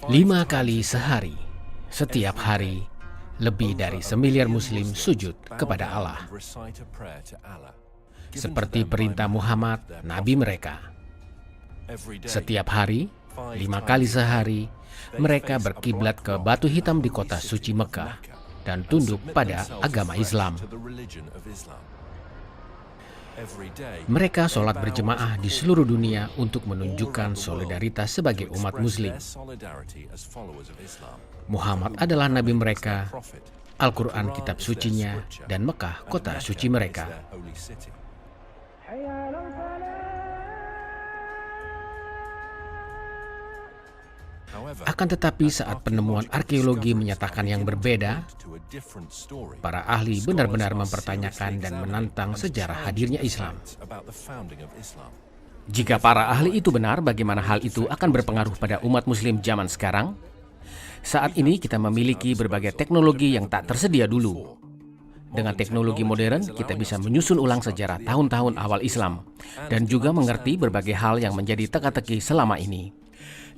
5 kali sehari, setiap hari, lebih dari 1 miliar Muslim sujud kepada Allah. Seperti perintah Muhammad, Nabi mereka. Setiap hari, 5 kali sehari, mereka berkiblat ke batu hitam di kota suci Mekah dan tunduk pada agama Islam. Mereka sholat berjemaah di seluruh dunia untuk menunjukkan solidaritas sebagai umat Muslim. Muhammad adalah nabi mereka, Al-Quran kitab sucinya, dan Mekah kota suci mereka. Akan tetapi saat penemuan arkeologi menyatakan yang berbeda, para ahli benar-benar mempertanyakan dan menantang sejarah hadirnya Islam. Jika para ahli itu benar, bagaimana hal itu akan berpengaruh pada umat Muslim zaman sekarang? Saat ini kita memiliki berbagai teknologi yang tak tersedia dulu. Dengan teknologi modern, kita bisa menyusun ulang sejarah tahun-tahun awal Islam dan juga mengerti berbagai hal yang menjadi teka-teki selama ini.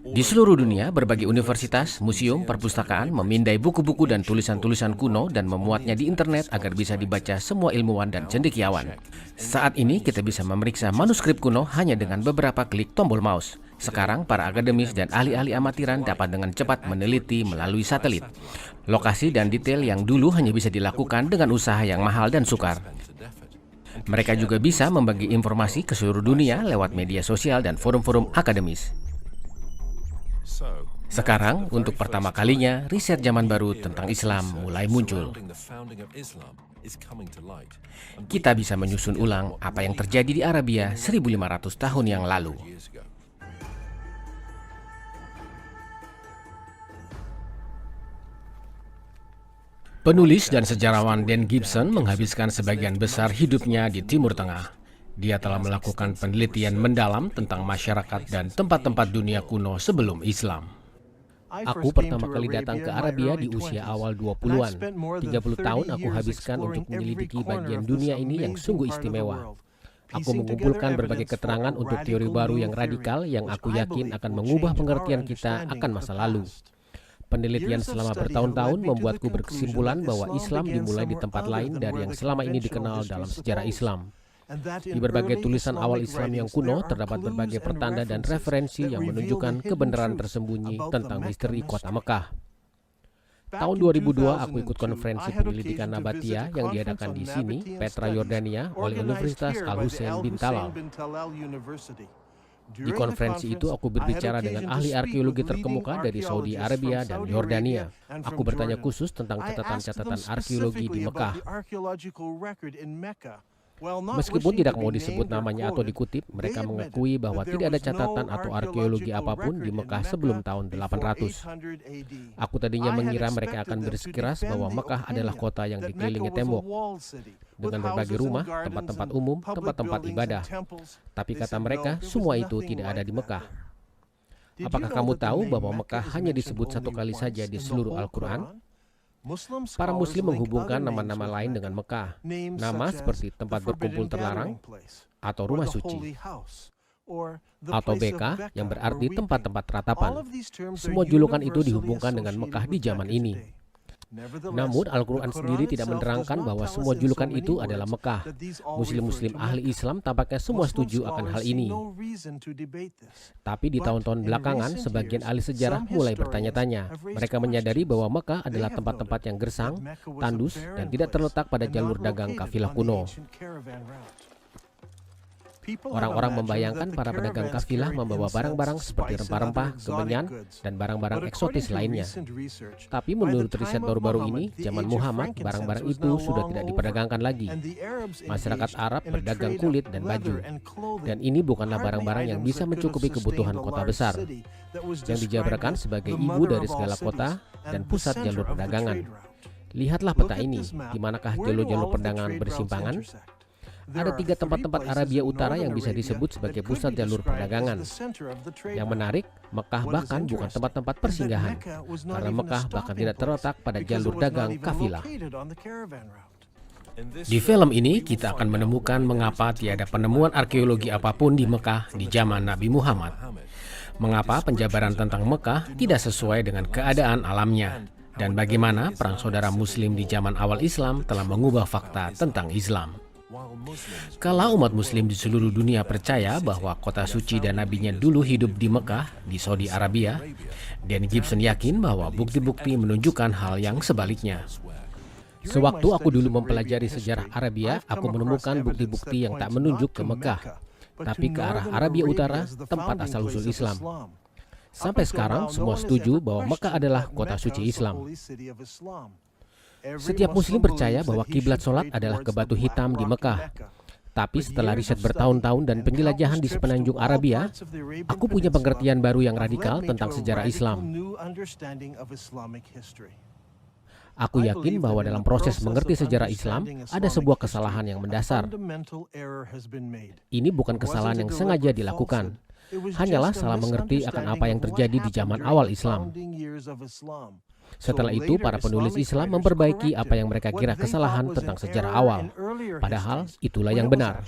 Di seluruh dunia, berbagai universitas, museum, perpustakaan memindai buku-buku dan tulisan-tulisan kuno dan memuatnya di internet agar bisa dibaca semua ilmuwan dan cendekiawan. Saat ini kita bisa memeriksa manuskrip kuno hanya dengan beberapa klik tombol mouse. Sekarang para akademis dan ahli-ahli amatiran dapat dengan cepat meneliti melalui satelit lokasi dan detail yang dulu hanya bisa dilakukan dengan usaha yang mahal dan sukar. Mereka juga bisa membagi informasi ke seluruh dunia lewat media sosial dan forum-forum akademis. Sekarang, untuk pertama kalinya, riset zaman baru tentang Islam mulai muncul. Kita bisa menyusun ulang apa yang terjadi di Arabia 1500 tahun yang lalu. Penulis dan sejarawan Dan Gibson menghabiskan sebagian besar hidupnya di Timur Tengah. Dia telah melakukan penelitian mendalam tentang masyarakat dan tempat-tempat dunia kuno sebelum Islam. Aku pertama kali datang ke Arabia di usia awal 20-an. 30 tahun aku habiskan untuk menyelidiki bagian dunia ini yang sungguh istimewa. Aku mengumpulkan berbagai keterangan untuk teori baru yang radikal yang aku yakin akan mengubah pengertian kita akan masa lalu. Penelitian selama bertahun-tahun membuatku berkesimpulan bahwa Islam dimulai di tempat lain dari yang selama ini dikenal dalam sejarah Islam. Di berbagai tulisan awal Islam yang kuno terdapat berbagai pertanda dan referensi yang menunjukkan kebenaran tersembunyi tentang misteri kota Mekah. Tahun 2002 aku ikut konferensi penyelidikan Nabatia yang diadakan di sini, Petra, Yordania, oleh Universitas Al-Husain bin Talal. Di konferensi itu aku berbicara dengan ahli arkeologi terkemuka dari Saudi Arabia dan Yordania. Aku bertanya khusus tentang catatan-catatan arkeologi di Mekah. Meskipun tidak mau disebut namanya atau dikutip, mereka mengakui bahwa tidak ada catatan atau arkeologi apapun di Mekah sebelum tahun 800. Aku tadinya mengira mereka akan bersikeras bahwa Mekah adalah kota yang dikelilingi tembok, dengan berbagai rumah, tempat-tempat umum, tempat-tempat ibadah. Tapi kata mereka, semua itu tidak ada di Mekah. Apakah kamu tahu bahwa Mekah hanya disebut satu kali saja di seluruh Al-Quran? Para Muslim menghubungkan nama-nama lain dengan Mekah, nama seperti tempat berkumpul terlarang, atau rumah suci, atau Beka yang berarti tempat-tempat ratapan. Semua julukan itu dihubungkan dengan Mekah di zaman ini. Namun Al-Quran sendiri tidak menerangkan bahwa semua julukan itu adalah Mekah. Muslim-Muslim ahli Islam tampaknya semua setuju akan hal ini. Tapi di tahun-tahun belakangan, sebagian ahli sejarah mulai bertanya-tanya. Mereka menyadari bahwa Mekah adalah tempat-tempat yang gersang, tandus, dan tidak terletak pada jalur dagang kafilah kuno. Orang-orang membayangkan para pedagang kafilah membawa barang-barang seperti rempah-rempah, kemenyan, dan barang-barang eksotis lainnya. Tapi menurut riset baru-baru ini, zaman Muhammad, barang-barang itu sudah tidak diperdagangkan lagi. Masyarakat Arab berdagang kulit dan baju. Dan ini bukanlah barang-barang yang bisa mencukupi kebutuhan kota besar, yang dijabarkan sebagai ibu dari segala kota dan pusat jalur perdagangan. Lihatlah peta ini, di manakah jalur-jalur perdagangan bersimpangan? Ada 3 tempat-tempat Arabia Utara yang bisa disebut sebagai pusat jalur perdagangan. Yang menarik, Mekah bahkan bukan tempat-tempat persinggahan, karena Mekah bahkan tidak terletak pada jalur dagang kafilah. Di film ini, kita akan menemukan mengapa tiada penemuan arkeologi apapun di Mekah di zaman Nabi Muhammad. Mengapa penjabaran tentang Mekah tidak sesuai dengan keadaan alamnya? Dan bagaimana perang saudara Muslim di zaman awal Islam telah mengubah fakta tentang Islam? Kalau umat Muslim di seluruh dunia percaya bahwa kota suci dan nabinya dulu hidup di Mekah, di Saudi Arabia, Dan Gibson yakin bahwa bukti-bukti menunjukkan hal yang sebaliknya. Sewaktu aku dulu mempelajari sejarah Arabia, aku menemukan bukti-bukti yang tak menunjuk ke Mekah, tapi ke arah Arabia Utara, tempat asal-usul Islam. Sampai sekarang, semua setuju bahwa Mekah adalah kota suci Islam. Setiap Muslim percaya bahwa kiblat sholat adalah ke Batu Hitam di Mekah. Tapi setelah riset bertahun-tahun dan penjelajahan di sepenanjung Arabia, aku punya pengertian baru yang radikal tentang sejarah Islam. Aku yakin bahwa dalam proses mengerti sejarah Islam, ada sebuah kesalahan yang mendasar. Ini bukan kesalahan yang sengaja dilakukan. Hanyalah salah mengerti akan apa yang terjadi di zaman awal Islam. Setelah itu, para penulis Islam memperbaiki apa yang mereka kira kesalahan tentang sejarah awal. Padahal, itulah yang benar.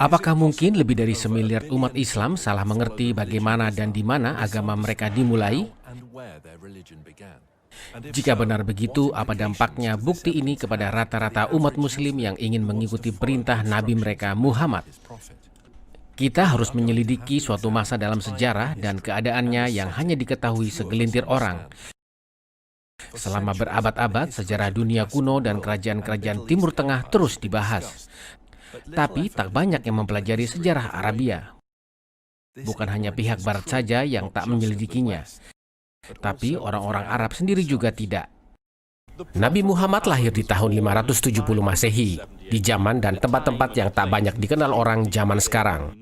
Apakah mungkin lebih dari 1 miliar umat Islam salah mengerti bagaimana dan di mana agama mereka dimulai? Jika benar begitu, apa dampaknya bukti ini kepada rata-rata umat Muslim yang ingin mengikuti perintah Nabi mereka Muhammad? Kita harus menyelidiki suatu masa dalam sejarah dan keadaannya yang hanya diketahui segelintir orang. Selama berabad-abad, sejarah dunia kuno dan kerajaan-kerajaan Timur Tengah terus dibahas. Tapi tak banyak yang mempelajari sejarah Arabia. Bukan hanya pihak Barat saja yang tak menyelidikinya, tapi orang-orang Arab sendiri juga tidak. Nabi Muhammad lahir di tahun 570 Masehi, di zaman dan tempat-tempat yang tak banyak dikenal orang zaman sekarang.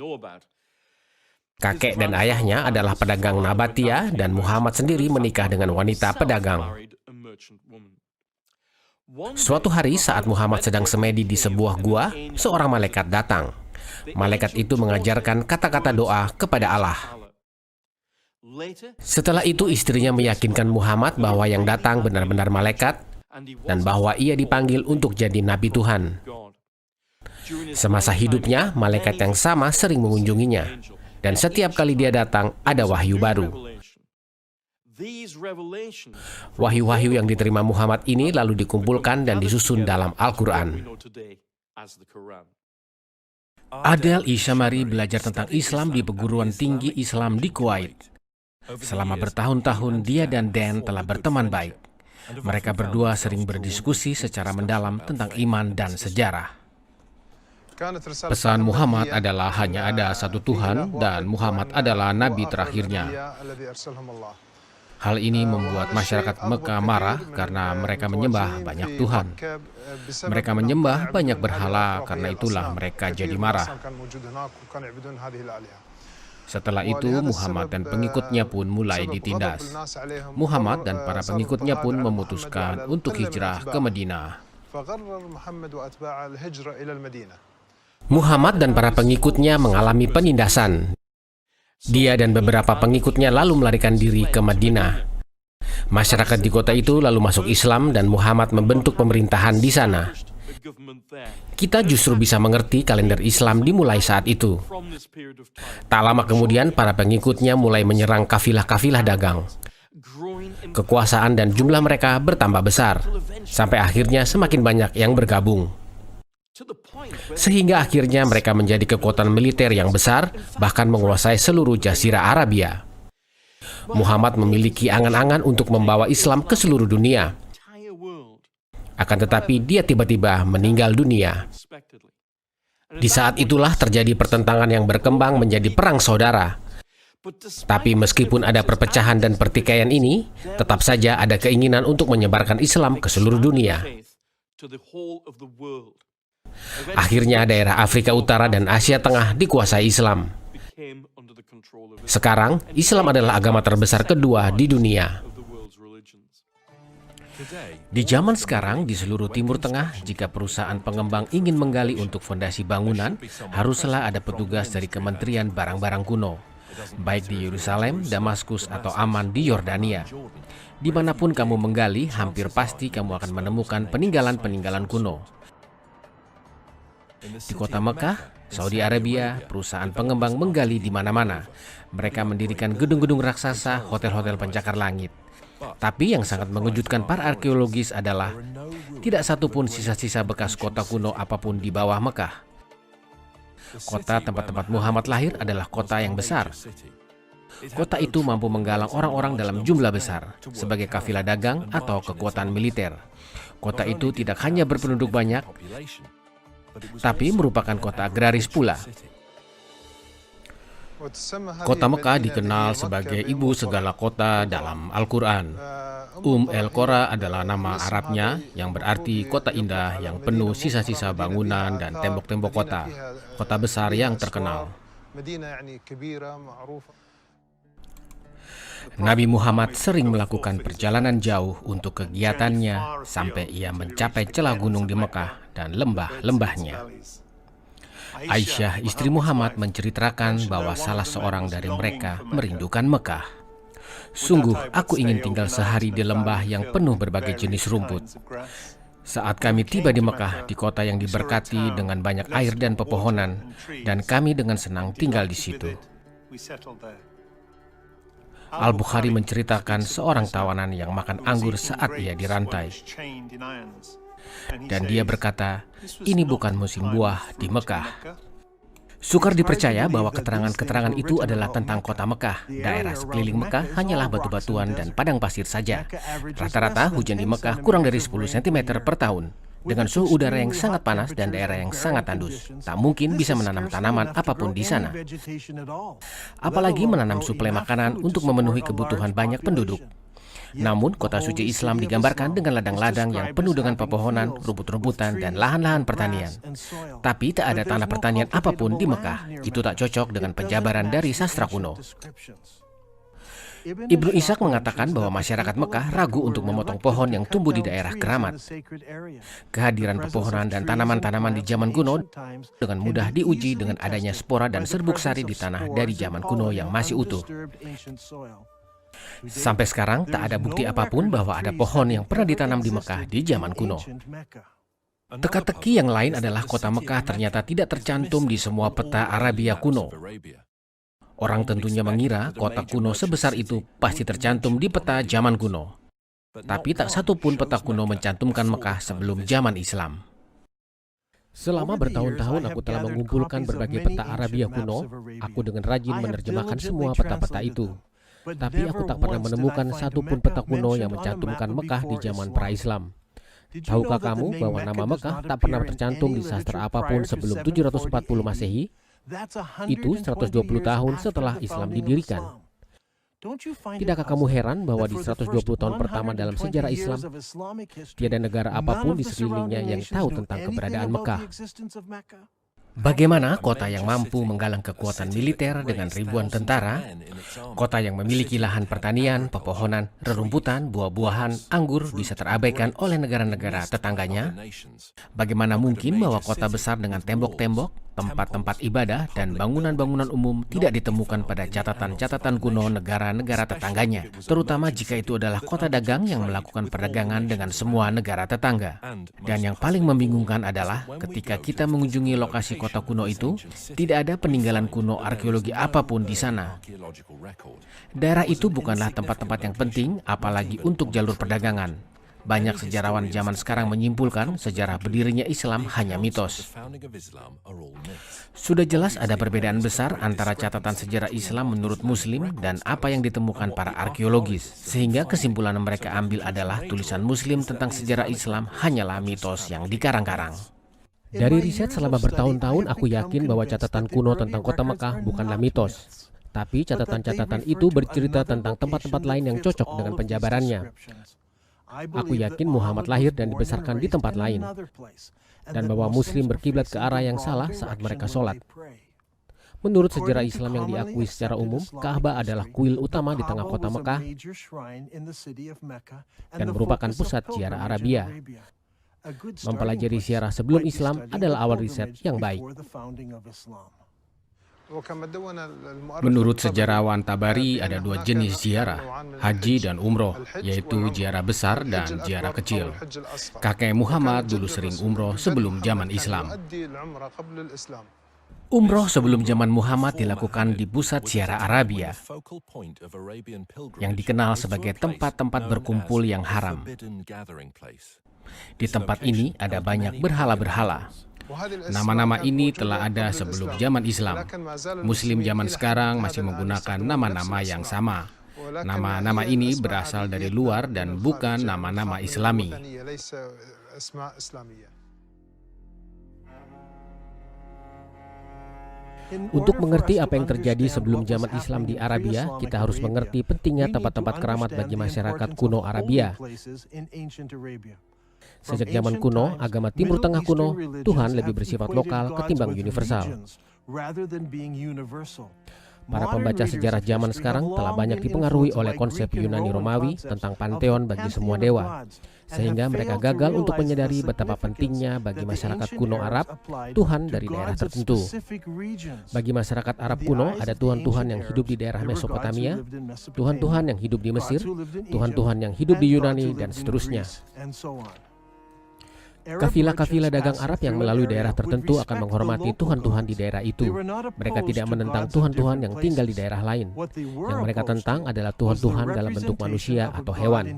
Kakek dan ayahnya adalah pedagang Nabatia dan Muhammad sendiri menikah dengan wanita pedagang. Suatu hari saat Muhammad sedang semedi di sebuah gua, seorang malaikat datang. Malaikat itu mengajarkan kata-kata doa kepada Allah. Setelah itu istrinya meyakinkan Muhammad bahwa yang datang benar-benar malaikat dan bahwa ia dipanggil untuk jadi nabi Tuhan. Semasa hidupnya, malaikat yang sama sering mengunjunginya. Dan setiap kali dia datang, ada wahyu baru. Wahyu-wahyu yang diterima Muhammad ini lalu dikumpulkan dan disusun dalam Al-Quran. Adel Ishamari belajar tentang Islam di perguruan tinggi Islam di Kuwait. Selama bertahun-tahun, dia dan Dan telah berteman baik. Mereka berdua sering berdiskusi secara mendalam tentang iman dan sejarah. Pesan Muhammad adalah hanya ada satu Tuhan dan Muhammad adalah nabi terakhirnya. Hal ini membuat masyarakat Mekah marah karena mereka menyembah banyak Tuhan. Mereka menyembah banyak berhala, karena itulah mereka jadi marah. Setelah itu, Muhammad dan pengikutnya pun mulai ditindas. Muhammad dan para pengikutnya pun memutuskan untuk hijrah ke Madinah. Muhammad dan para pengikutnya mengalami penindasan. Dia dan beberapa pengikutnya lalu melarikan diri ke Madinah. Masyarakat di kota itu lalu masuk Islam dan Muhammad membentuk pemerintahan di sana. Kita justru bisa mengerti kalender Islam dimulai saat itu. Tak lama kemudian, para pengikutnya mulai menyerang kafilah-kafilah dagang. Kekuasaan dan jumlah mereka bertambah besar, sampai akhirnya semakin banyak yang bergabung. Sehingga akhirnya mereka menjadi kekuatan militer yang besar, bahkan menguasai seluruh Jazirah Arabia. Muhammad memiliki angan-angan untuk membawa Islam ke seluruh dunia. Akan tetapi dia tiba-tiba meninggal dunia. Di saat itulah terjadi pertentangan yang berkembang menjadi perang saudara. Tapi meskipun ada perpecahan dan pertikaian ini, tetap saja ada keinginan untuk menyebarkan Islam ke seluruh dunia. Akhirnya daerah Afrika Utara dan Asia Tengah dikuasai Islam. Sekarang, Islam adalah agama terbesar kedua di dunia. Di zaman sekarang, di seluruh Timur Tengah, jika perusahaan pengembang ingin menggali untuk fondasi bangunan, haruslah ada petugas dari Kementerian Barang-Barang Kuno, baik di Yerusalem, Damaskus, atau Amman di Yordania. Dimanapun kamu menggali, hampir pasti kamu akan menemukan peninggalan-peninggalan kuno. Di kota Mekah, Saudi Arabia, perusahaan pengembang menggali di mana-mana. Mereka mendirikan gedung-gedung raksasa, hotel-hotel pencakar langit. Tapi yang sangat mengejutkan para arkeologis adalah tidak satupun sisa-sisa bekas kota kuno apapun di bawah Mekah. Kota tempat-tempat Muhammad lahir adalah kota yang besar. Kota itu mampu menggalang orang-orang dalam jumlah besar sebagai kafilah dagang atau kekuatan militer. Kota itu tidak hanya berpenduduk banyak, tapi merupakan kota agraris pula. Kota Mekah dikenal sebagai ibu segala kota dalam Al-Quran. El-Qura adalah nama Arabnya yang berarti kota indah yang penuh sisa-sisa bangunan dan tembok-tembok kota. Kota besar yang terkenal. Nabi Muhammad sering melakukan perjalanan jauh untuk kegiatannya sampai ia mencapai celah gunung di Mekah dan lembah-lembahnya. Aisyah, istri Muhammad, menceritakan bahwa salah seorang dari mereka merindukan Mekah. Sungguh, aku ingin tinggal sehari di lembah yang penuh berbagai jenis rumput. Saat kami tiba di Mekah, di kota yang diberkati dengan banyak air dan pepohonan, dan kami dengan senang tinggal di situ. Al-Bukhari menceritakan seorang tawanan yang makan anggur saat ia dirantai. Dan dia berkata, ini bukan musim buah di Mekah. Sukar dipercaya bahwa keterangan-keterangan itu adalah tentang kota Mekah. Daerah sekeliling Mekah hanyalah batu-batuan dan padang pasir saja. Rata-rata hujan di Mekah kurang dari 10 cm per tahun. Dengan suhu udara yang sangat panas dan daerah yang sangat tandus, tak mungkin bisa menanam tanaman apapun di sana. Apalagi menanam suplai makanan untuk memenuhi kebutuhan banyak penduduk. Namun, kota suci Islam digambarkan dengan ladang-ladang yang penuh dengan pepohonan, rumput-rumputan, dan lahan-lahan pertanian. Tapi tak ada tanah pertanian apapun di Mekah. Itu tak cocok dengan penjabaran dari sastra kuno. Ibnu Ishaq mengatakan bahwa masyarakat Mekah ragu untuk memotong pohon yang tumbuh di daerah keramat. Kehadiran pepohonan dan tanaman-tanaman di zaman kuno dengan mudah diuji dengan adanya spora dan serbuk sari di tanah dari zaman kuno yang masih utuh. Sampai sekarang tak ada bukti apapun bahwa ada pohon yang pernah ditanam di Mekah di zaman kuno. Teka-teki yang lain adalah kota Mekah ternyata tidak tercantum di semua peta Arabia kuno. Orang tentunya mengira kota kuno sebesar itu pasti tercantum di peta zaman kuno. Tapi tak satu pun peta kuno mencantumkan Mekah sebelum zaman Islam. Selama bertahun-tahun aku telah mengumpulkan berbagai peta Arabia kuno. Aku dengan rajin menerjemahkan semua peta-peta itu. Tapi aku tak pernah menemukan satu pun peta kuno yang mencantumkan Mekah di zaman pra-Islam. Tahukah kamu bahwa nama Mekah tak pernah tercantum di sastra apapun sebelum 740 Masehi? Itu 120 tahun setelah Islam didirikan. Tidakkah kamu heran bahwa di 120 tahun pertama dalam sejarah Islam, tiada negara apapun di sekelilingnya yang tahu tentang keberadaan Mekah? Bagaimana kota yang mampu menggalang kekuatan militer dengan ribuan tentara, kota yang memiliki lahan pertanian, pepohonan, rerumputan, buah-buahan, anggur bisa terabaikan oleh negara-negara tetangganya? Bagaimana mungkin bahwa kota besar dengan tembok-tembok, tempat-tempat ibadah, dan bangunan-bangunan umum tidak ditemukan pada catatan-catatan kuno negara-negara tetangganya, terutama jika itu adalah kota dagang yang melakukan perdagangan dengan semua negara tetangga. Dan yang paling membingungkan adalah ketika kita mengunjungi lokasi kota kuno itu, tidak ada peninggalan kuno arkeologi apapun di sana. Daerah itu bukanlah tempat-tempat yang penting, apalagi untuk jalur perdagangan. Banyak sejarawan zaman sekarang menyimpulkan sejarah berdirinya Islam hanya mitos. Sudah jelas ada perbedaan besar antara catatan sejarah Islam menurut Muslim dan apa yang ditemukan para arkeologis, sehingga kesimpulan yang mereka ambil adalah tulisan Muslim tentang sejarah Islam hanyalah mitos yang dikarang-karang. Dari riset selama bertahun-tahun, aku yakin bahwa catatan kuno tentang kota Mekah bukanlah mitos. Tapi catatan-catatan itu bercerita tentang tempat-tempat lain yang cocok dengan penjabarannya. Aku yakin Muhammad lahir dan dibesarkan di tempat lain, dan bahwa Muslim berkiblat ke arah yang salah saat mereka sholat. Menurut sejarah Islam yang diakui secara umum, Ka'bah adalah kuil utama di tengah kota Mekah dan merupakan pusat ziarah Arabia. Mempelajari ziarah sebelum Islam adalah awal riset yang baik. Menurut sejarawan Tabari, ada dua jenis ziarah, haji dan umroh, yaitu ziarah besar dan ziarah kecil. Kakek Muhammad dulu sering umroh sebelum zaman Islam. Umroh sebelum zaman Muhammad dilakukan di pusat ziarah Arabia, yang dikenal sebagai tempat-tempat berkumpul yang haram. Di tempat ini ada banyak berhala-berhala. Nama-nama ini telah ada sebelum zaman Islam. Muslim zaman sekarang masih menggunakan nama-nama yang sama. Nama-nama ini berasal dari luar dan bukan nama-nama Islami. Untuk mengerti apa yang terjadi sebelum zaman Islam di Arabia, kita harus mengerti pentingnya tempat-tempat keramat bagi masyarakat kuno Arabia. Sejak zaman kuno, agama Timur Tengah kuno, Tuhan lebih bersifat lokal ketimbang universal. Para pembaca sejarah zaman sekarang telah banyak dipengaruhi oleh konsep Yunani Romawi tentang panteon bagi semua dewa, sehingga mereka gagal untuk menyadari betapa pentingnya bagi masyarakat kuno Arab Tuhan dari daerah tertentu. Bagi masyarakat Arab kuno ada Tuhan-Tuhan yang hidup di daerah Mesopotamia, Tuhan-Tuhan yang hidup di Mesir, Tuhan-Tuhan yang hidup di Yunani, dan seterusnya. Kafilah-kafilah dagang Arab yang melalui daerah tertentu akan menghormati Tuhan-Tuhan di daerah itu. Mereka tidak menentang Tuhan-Tuhan yang tinggal di daerah lain. Yang mereka tentang adalah Tuhan-Tuhan dalam bentuk manusia atau hewan.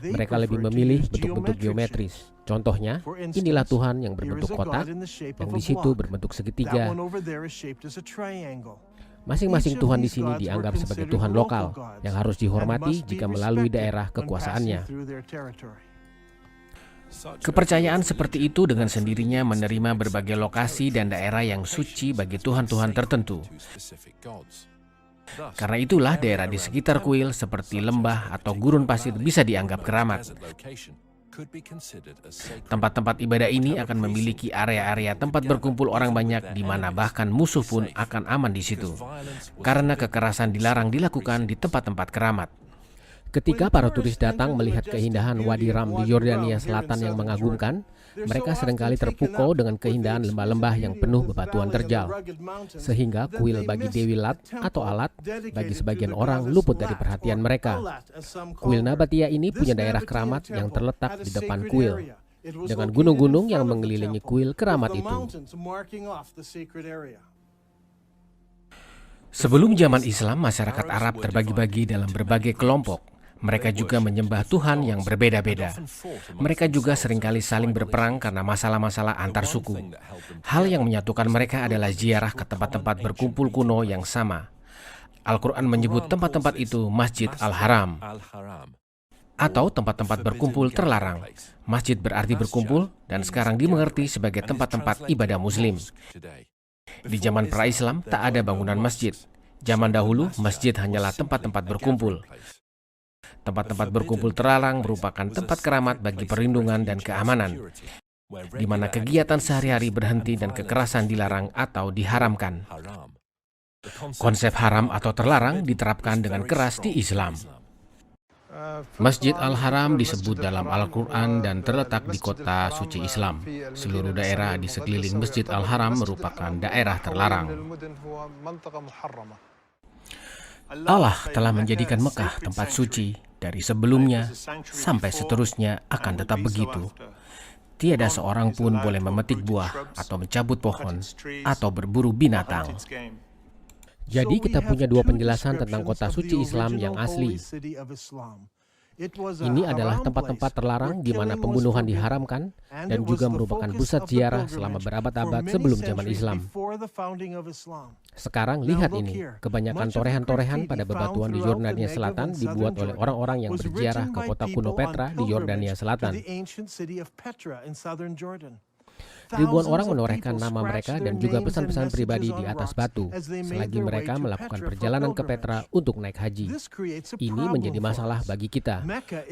Mereka lebih memilih bentuk-bentuk geometris. Contohnya, inilah Tuhan yang berbentuk kotak, yang di situ berbentuk segitiga. Masing-masing Tuhan di sini dianggap sebagai Tuhan lokal yang harus dihormati jika melalui daerah kekuasaannya. Kepercayaan seperti itu dengan sendirinya menerima berbagai lokasi dan daerah yang suci bagi Tuhan-Tuhan tertentu. Karena itulah daerah di sekitar kuil seperti lembah atau gurun pasir bisa dianggap keramat. Tempat-tempat ibadah ini akan memiliki area-area tempat berkumpul orang banyak di mana bahkan musuh pun akan aman di situ. Karena kekerasan dilarang dilakukan di tempat-tempat keramat. Ketika para turis datang melihat keindahan Wadi Ram di Yordania Selatan yang mengagumkan, mereka seringkali terpukau dengan keindahan lembah-lembah yang penuh bebatuan terjal. Sehingga kuil bagi Dewi Lat atau Alat bagi sebagian orang luput dari perhatian mereka. Kuil Nabatia ini punya daerah keramat yang terletak di depan kuil, dengan gunung-gunung yang mengelilingi kuil keramat itu. Sebelum zaman Islam, masyarakat Arab terbagi-bagi dalam berbagai kelompok. Mereka juga menyembah Tuhan yang berbeda-beda. Mereka juga seringkali saling berperang karena masalah-masalah antar suku. Hal yang menyatukan mereka adalah ziarah ke tempat-tempat berkumpul kuno yang sama. Al-Quran menyebut tempat-tempat itu Masjid Al-Haram atau tempat-tempat berkumpul terlarang. Masjid berarti berkumpul dan sekarang dimengerti sebagai tempat-tempat ibadah Muslim. Di zaman pra-Islam tak ada bangunan masjid. Zaman dahulu masjid hanyalah tempat-tempat berkumpul. Tempat-tempat berkumpul terlarang merupakan tempat keramat bagi perlindungan dan keamanan, di mana kegiatan sehari-hari berhenti dan kekerasan dilarang atau diharamkan. Konsep haram atau terlarang diterapkan dengan keras di Islam. Masjid Al-Haram disebut dalam Al-Quran dan terletak di kota suci Islam. Seluruh daerah di sekeliling Masjid Al-Haram merupakan daerah terlarang. Allah telah menjadikan Mekah tempat suci dari sebelumnya sampai seterusnya akan tetap begitu. Tiada seorang pun boleh memetik buah atau mencabut pohon atau berburu binatang. Jadi kita punya dua penjelasan tentang kota suci Islam yang asli. Ini adalah tempat-tempat terlarang di mana pembunuhan diharamkan dan juga merupakan pusat ziarah selama berabad-abad sebelum zaman Islam. Sekarang lihat ini, kebanyakan torehan-torehan pada bebatuan di Yordania Selatan dibuat oleh orang-orang yang berziarah ke kota kuno Petra di Yordania Selatan. Ribuan orang menorehkan nama mereka dan juga pesan-pesan pribadi di atas batu selagi mereka melakukan perjalanan ke Petra untuk naik haji. Ini menjadi masalah bagi kita.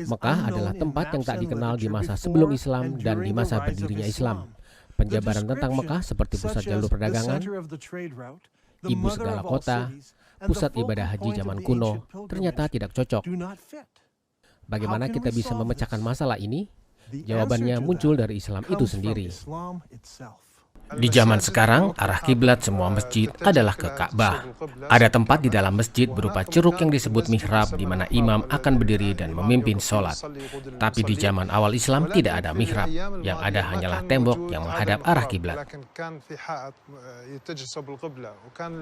Mekah adalah tempat yang tak dikenal di masa sebelum Islam dan di masa berdirinya Islam. Penjabaran tentang Mekah seperti pusat jalur perdagangan, ibu segala kota, pusat ibadah haji zaman kuno ternyata tidak cocok. Bagaimana kita bisa memecahkan masalah ini? Jawabannya muncul dari Islam itu sendiri. Di zaman sekarang, arah kiblat semua masjid adalah ke Ka'bah. Ada tempat di dalam masjid berupa ceruk yang disebut mihrab, di mana imam akan berdiri dan memimpin sholat. Tapi di zaman awal Islam tidak ada mihrab, yang ada hanyalah tembok yang menghadap arah kiblat.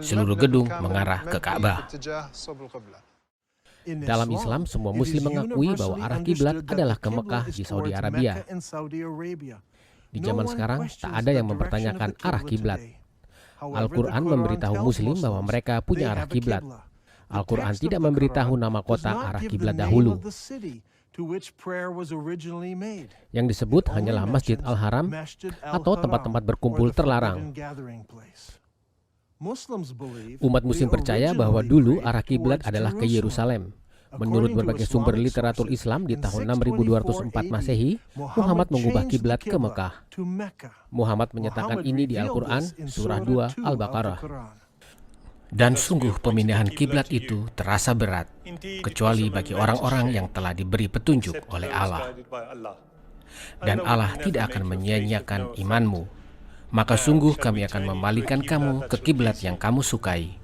Seluruh gedung mengarah ke Ka'bah. Dalam Islam, semua muslim mengakui bahwa arah kiblat adalah ke Mekah di Saudi Arabia. Di zaman sekarang, tak ada yang mempertanyakan arah kiblat. Al-Quran memberitahu muslim bahwa mereka punya arah kiblat. Al-Quran tidak memberitahu nama kota arah kiblat dahulu. Yang disebut hanyalah Masjid Al-Haram atau tempat-tempat berkumpul terlarang. Umat muslim percaya bahwa dulu arah kiblat adalah ke Yerusalem. Menurut berbagai sumber literatur Islam, di tahun 6204 Masehi, Muhammad mengubah kiblat ke Mekah. Muhammad menyatakan ini di Al-Quran, surah 2 Al-Baqarah. Dan sungguh pemindahan kiblat itu terasa berat, kecuali bagi orang-orang yang telah diberi petunjuk oleh Allah. Dan Allah tidak akan menyia-nyiakan imanmu. Maka sungguh kami akan memalingkan kamu ke kiblat yang kamu sukai.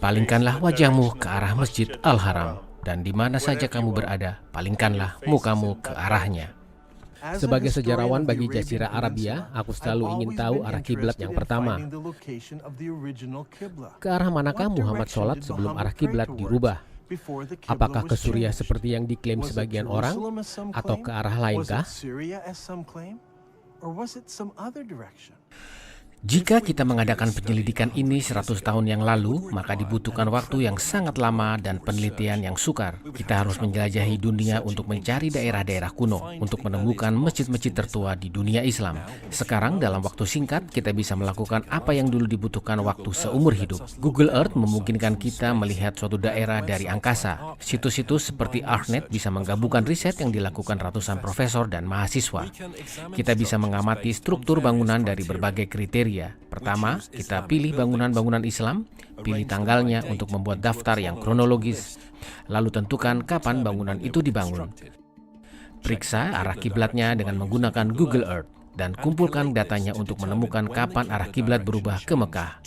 Palingkanlah wajahmu ke arah Masjid Al-Haram. Dan di mana saja kamu berada, palingkanlah mukamu ke arahnya. Sebagai sejarawan bagi Jazirah Arabia, aku selalu ingin tahu arah kiblat yang pertama. Ke arah manakah Muhammad sholat sebelum arah kiblat dirubah? Apakah ke Suriah seperti yang diklaim sebagian orang, atau ke arah lainkah? Jika kita mengadakan penyelidikan ini 100 tahun yang lalu, maka dibutuhkan waktu yang sangat lama dan penelitian yang sukar. Kita harus menjelajahi dunia untuk mencari daerah-daerah kuno, untuk menemukan masjid-masjid tertua di dunia Islam. Sekarang, dalam waktu singkat, kita bisa melakukan apa yang dulu dibutuhkan waktu seumur hidup. Google Earth memungkinkan kita melihat suatu daerah dari angkasa. Situs-situs seperti ArcNet bisa menggabungkan riset yang dilakukan ratusan profesor dan mahasiswa. Kita bisa mengamati struktur bangunan dari berbagai kriteria. Pertama, kita pilih bangunan-bangunan Islam, pilih tanggalnya untuk membuat daftar yang kronologis, lalu tentukan kapan bangunan itu dibangun. Periksa arah kiblatnya dengan menggunakan Google Earth, dan kumpulkan datanya untuk menemukan kapan arah kiblat berubah ke Mekah.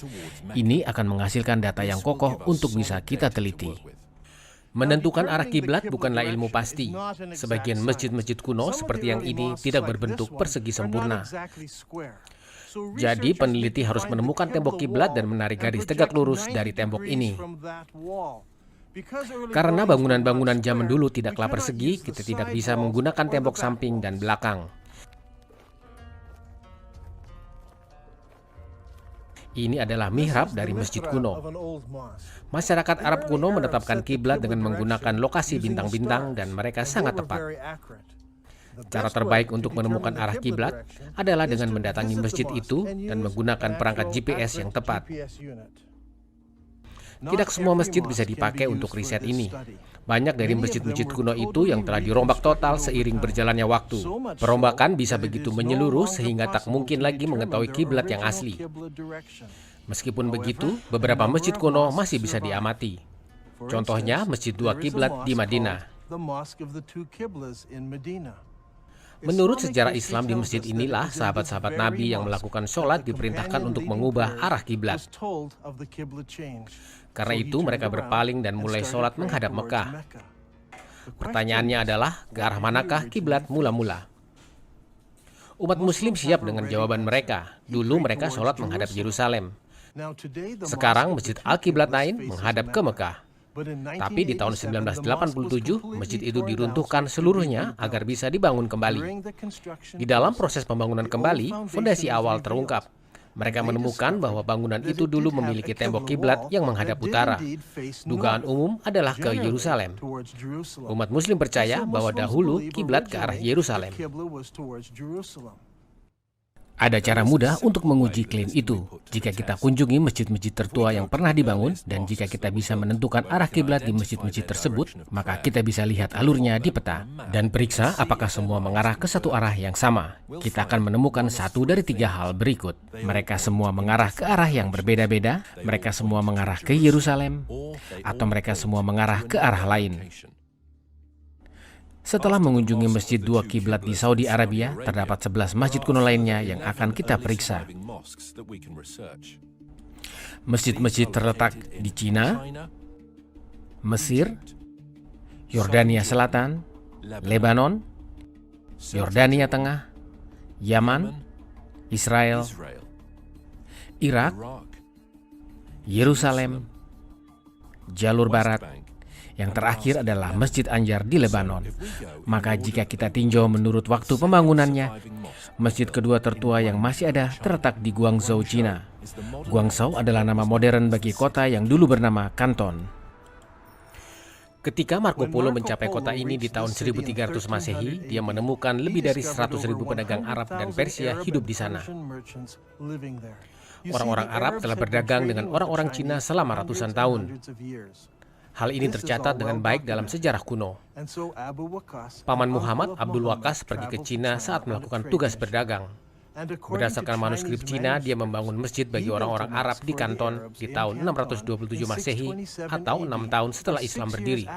Ini akan menghasilkan data yang kokoh untuk bisa kita teliti. Menentukan arah kiblat bukanlah ilmu pasti. Sebagian masjid-masjid kuno seperti yang ini tidak berbentuk persegi sempurna. Jadi peneliti harus menemukan tembok kiblat dan menarik garis tegak lurus dari tembok ini. Karena bangunan-bangunan zaman dulu tidaklah persegi, kita tidak bisa menggunakan tembok samping dan belakang. Ini adalah mihrab dari masjid kuno. Masyarakat Arab kuno menetapkan kiblat dengan menggunakan lokasi bintang-bintang dan mereka sangat tepat. Cara terbaik untuk menemukan arah kiblat adalah dengan mendatangi masjid itu dan menggunakan perangkat GPS yang tepat. Tidak semua masjid bisa dipakai untuk riset ini. Banyak dari masjid-masjid kuno itu yang telah dirombak total seiring berjalannya waktu. Perombakan bisa begitu menyeluruh sehingga tak mungkin lagi mengetahui kiblat yang asli. Meskipun begitu, beberapa masjid kuno masih bisa diamati. Contohnya Masjid Dua Kiblat di Madinah. Menurut sejarah Islam, di masjid inilah sahabat-sahabat Nabi yang melakukan sholat diperintahkan untuk mengubah arah kiblat. Karena itu mereka berpaling dan mulai sholat menghadap Mekah. Pertanyaannya adalah, ke arah manakah kiblat mula-mula? Umat muslim siap dengan jawaban mereka. Dulu mereka sholat menghadap Yerusalem. Sekarang Masjid Al-Kiblat Nain menghadap ke Mekah. Tapi di tahun 1987, masjid itu diruntuhkan seluruhnya agar bisa dibangun kembali. Di dalam proses pembangunan kembali, fondasi awal terungkap. Mereka menemukan bahwa bangunan itu dulu memiliki tembok kiblat yang menghadap utara. Dugaan umum adalah ke Yerusalem. Umat muslim percaya bahwa dahulu kiblat ke arah Yerusalem. Ada cara mudah untuk menguji klaim itu. Jika kita kunjungi masjid-masjid tertua yang pernah dibangun, dan jika kita bisa menentukan arah kiblat di masjid-masjid tersebut, maka kita bisa lihat alurnya di peta dan periksa apakah semua mengarah ke satu arah yang sama. Kita akan menemukan satu dari tiga hal berikut. Mereka semua mengarah ke arah yang berbeda-beda, mereka semua mengarah ke Yerusalem, atau mereka semua mengarah ke arah lain. Setelah mengunjungi masjid dua kiblat di Saudi Arabia, terdapat 11 masjid kuno lainnya yang akan kita periksa. Masjid-masjid terletak di Cina, Mesir, Yordania Selatan, Lebanon, Yordania Tengah, Yaman, Israel, Irak, Yerusalem, Jalur Barat. Yang terakhir adalah Masjid Anjar di Lebanon. Maka jika kita tinjau menurut waktu pembangunannya, masjid kedua tertua yang masih ada terletak di Guangzhou, Cina. Guangzhou adalah nama modern bagi kota yang dulu bernama Kanton. Ketika Marco Polo mencapai kota ini di tahun 1300 Masehi, dia menemukan lebih dari 100.000 pedagang Arab dan Persia hidup di sana. Orang-orang Arab telah berdagang dengan orang-orang Cina selama ratusan tahun. Hal ini tercatat dengan baik dalam sejarah kuno. Paman Muhammad, Abdul Waqqas, pergi ke Cina saat melakukan tugas berdagang. Berdasarkan manuskrip Cina, dia membangun masjid bagi orang-orang Arab di Kanton di tahun 627 Masehi atau 6 tahun setelah Islam berdiri.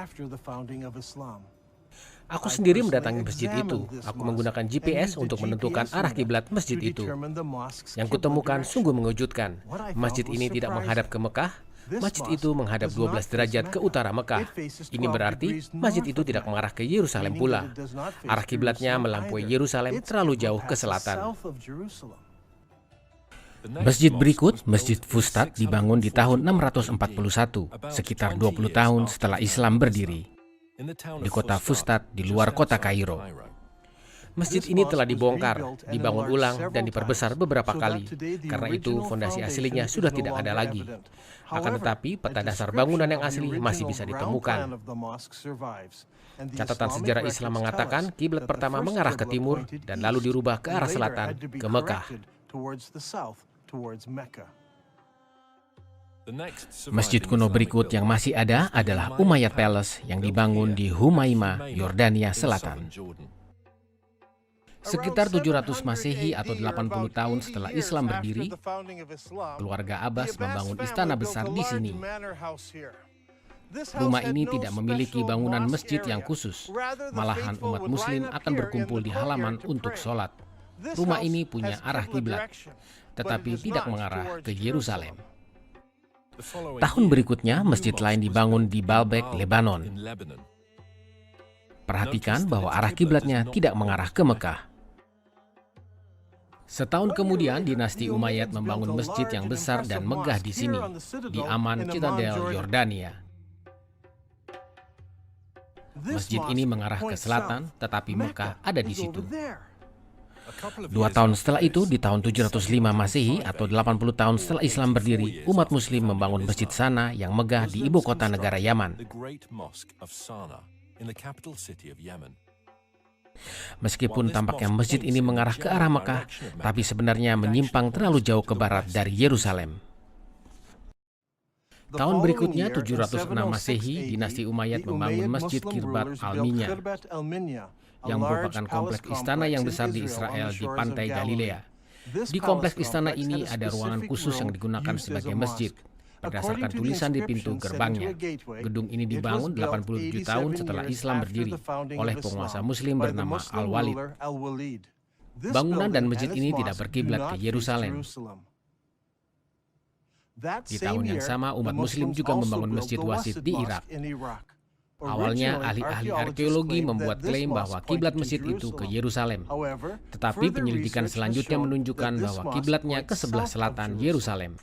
Aku sendiri mendatangi masjid itu. Aku menggunakan GPS untuk menentukan arah kiblat masjid itu. Yang kutemukan sungguh mengejutkan. Masjid ini tidak menghadap ke Mekah. Masjid itu menghadap 12 derajat ke utara Mekah. Ini berarti masjid itu tidak mengarah ke Yerusalem pula. Arah kiblatnya melampaui Yerusalem terlalu jauh ke selatan. Masjid berikut, Masjid Fustat, dibangun di tahun 641, sekitar 20 tahun setelah Islam berdiri, di kota Fustat di luar kota Kairo. Masjid ini telah dibongkar, dibangun ulang, dan diperbesar beberapa kali. Karena itu, fondasi aslinya sudah tidak ada lagi. Akan tetapi, peta dasar bangunan yang asli masih bisa ditemukan. Catatan sejarah Islam mengatakan kiblat pertama mengarah ke timur dan lalu dirubah ke arah selatan, ke Mekah. Masjid kuno berikut yang masih ada adalah Umayyad Palace yang dibangun di Humaimah, Yordania Selatan. Sekitar 700 Masehi atau 80 tahun setelah Islam berdiri, keluarga Abbas membangun istana besar di sini. Rumah ini tidak memiliki bangunan masjid yang khusus, malahan umat muslim akan berkumpul di halaman untuk sholat. Rumah ini punya arah kiblat, tetapi tidak mengarah ke Yerusalem. Tahun berikutnya, masjid lain dibangun di Baalbek, Lebanon. Perhatikan bahwa arah kiblatnya tidak mengarah ke Mekah. Setahun kemudian, dinasti Umayyad membangun masjid yang besar dan megah di sini, di Amman, Citadel, Yordania. Masjid ini mengarah ke selatan, tetapi Mekah ada di situ. 2 tahun setelah itu, di tahun 705 Masehi atau 80 tahun setelah Islam berdiri, umat muslim membangun masjid Sana yang megah di ibu kota negara Yaman. Meskipun tampaknya masjid ini mengarah ke arah Mekah, tapi sebenarnya menyimpang terlalu jauh ke barat dari Yerusalem. Tahun berikutnya, 706 Masehi, dinasti Umayyad membangun Masjid Kirbat Al-Minya, yang merupakan kompleks istana yang besar di Israel di pantai Galilea. Di kompleks istana ini ada ruangan khusus yang digunakan sebagai masjid. Berdasarkan tulisan di pintu gerbangnya, gedung ini dibangun 87 tahun setelah Islam berdiri oleh penguasa muslim bernama Al-Walid. Bangunan dan masjid ini tidak berkiblat ke Yerusalem. Di tahun yang sama, umat muslim juga membangun Masjid Wasid di Irak. Awalnya, ahli-ahli arkeologi membuat klaim bahwa kiblat masjid itu ke Yerusalem. Tetapi penyelidikan selanjutnya menunjukkan bahwa kiblatnya ke sebelah selatan Yerusalem.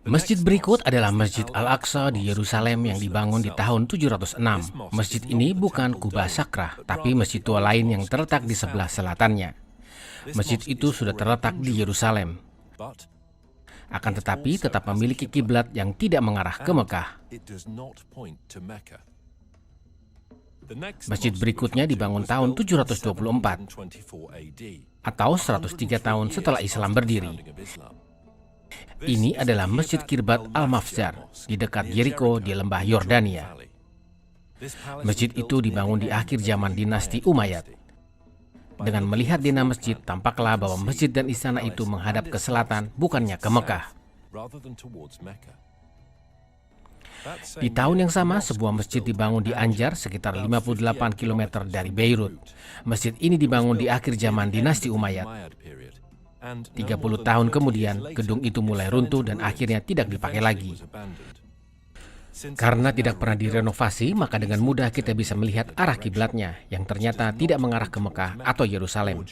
Masjid berikut adalah Masjid Al-Aqsa di Yerusalem yang dibangun di tahun 706. Masjid ini bukan kubah sakrah, tapi masjid tua lain yang terletak di sebelah selatannya. Masjid itu sudah terletak di Yerusalem. Akan tetapi tetap memiliki kiblat yang tidak mengarah ke Mekah. Masjid berikutnya dibangun tahun 724 atau 103 tahun setelah Islam berdiri. Ini adalah Masjid Kirbat Al-Mafzar di dekat Yeriko di lembah Yordania. Masjid itu dibangun di akhir zaman dinasti Umayyad. Dengan melihat dena masjid, tampaklah bahwa masjid dan istana itu menghadap ke selatan, bukannya ke Mekah. Di tahun yang sama, sebuah masjid dibangun di Anjar sekitar 58 km dari Beirut. Masjid ini dibangun di akhir zaman dinasti Umayyad. 30 tahun kemudian, gedung itu mulai runtuh dan akhirnya tidak dipakai lagi. Karena tidak pernah direnovasi, maka dengan mudah kita bisa melihat arah kiblatnya yang ternyata tidak mengarah ke Mekah atau Yerusalem.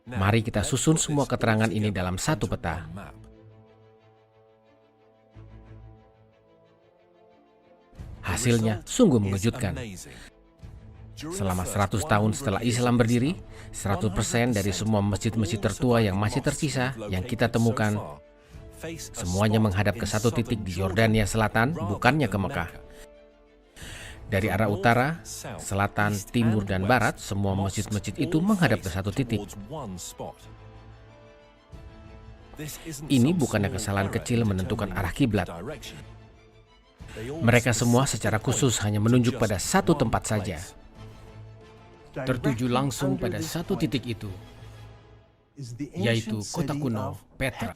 Mari kita susun semua keterangan ini dalam satu peta. Hasilnya sungguh mengejutkan. Selama 100 tahun setelah Islam berdiri, 100% dari semua masjid-masjid tertua yang masih tersisa yang kita temukan, semuanya menghadap ke satu titik di Yordania Selatan, bukannya ke Mekah. Dari arah utara, selatan, timur, dan barat, semua masjid-masjid itu menghadap ke satu titik. Ini bukannya kesalahan kecil menentukan arah kiblat. Mereka semua secara khusus hanya menunjuk pada satu tempat saja, tertuju langsung pada satu titik itu, yaitu kota kuno Petra.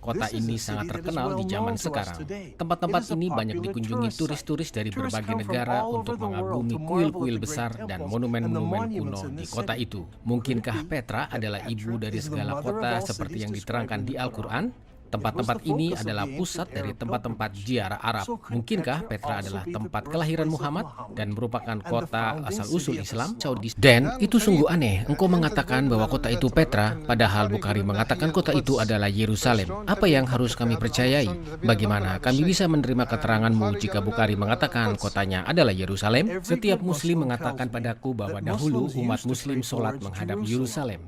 Kota ini sangat terkenal di zaman sekarang. Tempat-tempat ini banyak dikunjungi turis-turis dari berbagai negara untuk mengagumi kuil-kuil besar dan monumen-monumen kuno di kota itu. Mungkinkah Petra adalah ibu dari segala kota seperti yang diterangkan di Al-Quran? Tempat-tempat ini adalah pusat dari tempat-tempat ziarah Arab. Mungkinkah Petra adalah tempat kelahiran Muhammad dan merupakan kota asal-usul Islam? Dan itu sungguh aneh. Engkau mengatakan bahwa kota itu Petra, padahal Bukhari mengatakan kota itu adalah Yerusalem. Apa yang harus kami percayai? Bagaimana kami bisa menerima keteranganmu jika Bukhari mengatakan kotanya adalah Yerusalem? Setiap Muslim mengatakan padaku bahwa dahulu umat Muslim sholat menghadap Yerusalem.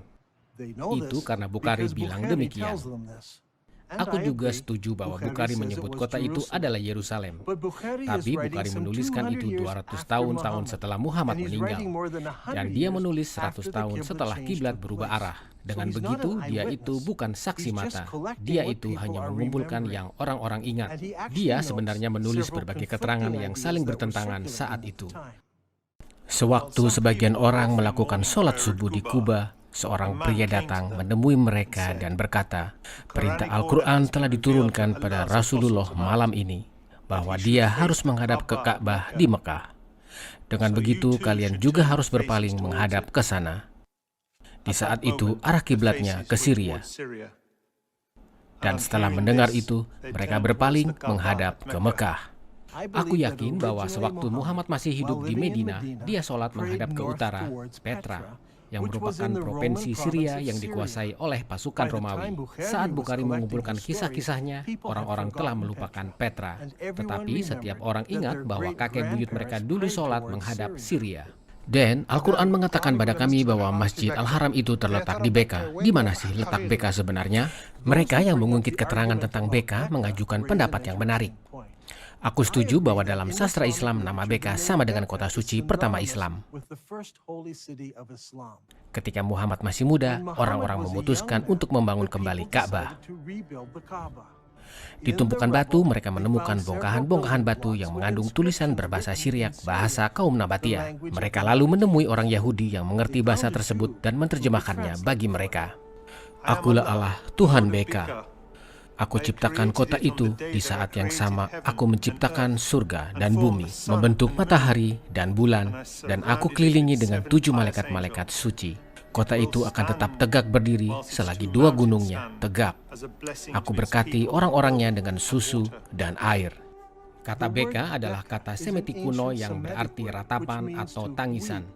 Itu karena Bukhari bilang demikian. Aku juga setuju bahwa Bukhari menyebut kota itu adalah Yerusalem. Tapi Bukhari menuliskan itu 200 tahun setelah Muhammad meninggal. Dan dia menulis 100 tahun setelah kiblat berubah arah. Dengan begitu, dia itu bukan saksi mata. Dia itu hanya mengumpulkan yang orang-orang ingat. Dia sebenarnya menulis berbagai keterangan yang saling bertentangan saat itu. Sewaktu sebagian orang melakukan sholat subuh di Kuba, seorang pria datang menemui mereka dan berkata, perintah Al-Quran telah diturunkan pada Rasulullah malam ini, bahwa dia harus menghadap ke Ka'bah di Mekah. Dengan begitu, kalian juga harus berpaling menghadap ke sana. Di saat itu, arah kiblatnya ke Syria. Dan setelah mendengar itu, mereka berpaling menghadap ke Mekah. Aku yakin bahwa sewaktu Muhammad masih hidup di Medina, dia sholat menghadap ke utara, Petra, yang merupakan provinsi Syria yang dikuasai oleh pasukan Romawi. Saat Bukhari mengumpulkan kisah-kisahnya, orang-orang telah melupakan Petra. Tetapi setiap orang ingat bahwa kakek buyut mereka dulu sholat menghadap Syria. Dan Al-Quran mengatakan pada kami bahwa Masjid Al-Haram itu terletak di Beka. Di mana sih letak Beka sebenarnya? Mereka yang mengungkit keterangan tentang Beka mengajukan pendapat yang menarik. Aku setuju bahwa dalam sastra Islam nama Beka sama dengan kota suci pertama Islam. Ketika Muhammad masih muda, orang-orang memutuskan untuk membangun kembali Ka'bah. Di tumpukan batu, mereka menemukan bongkahan-bongkahan batu yang mengandung tulisan berbahasa Syriak, bahasa kaum Nabatia. Mereka lalu menemui orang Yahudi yang mengerti bahasa tersebut dan menerjemahkannya bagi mereka. Akulah Allah, Tuhan Beka. Aku ciptakan kota itu di saat yang sama aku menciptakan surga dan bumi, membentuk matahari dan bulan, dan aku kelilingi dengan 7 malaikat-malaikat suci. Kota itu akan tetap tegak berdiri selagi 2 gunungnya tegak. Aku berkati orang-orangnya dengan susu dan air. Kata Beka adalah kata Semitik kuno yang berarti ratapan atau tangisan.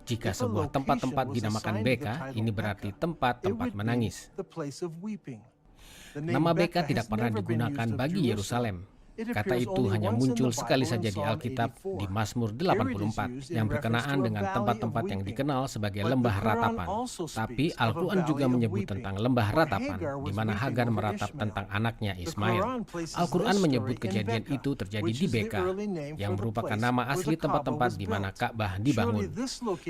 Jika sebuah tempat-tempat dinamakan Beka, ini berarti tempat-tempat menangis. Nama Beka tidak pernah digunakan bagi Yerusalem. Kata itu hanya muncul sekali saja di Alkitab di Mazmur 84 yang berkenaan dengan tempat-tempat yang dikenal sebagai lembah ratapan. Tapi Al-Quran juga menyebut tentang lembah ratapan, di mana Hagar meratap tentang anaknya Ismail. Al-Quran menyebut kejadian itu terjadi di Beka, yang merupakan nama asli tempat-tempat di mana Ka'bah dibangun.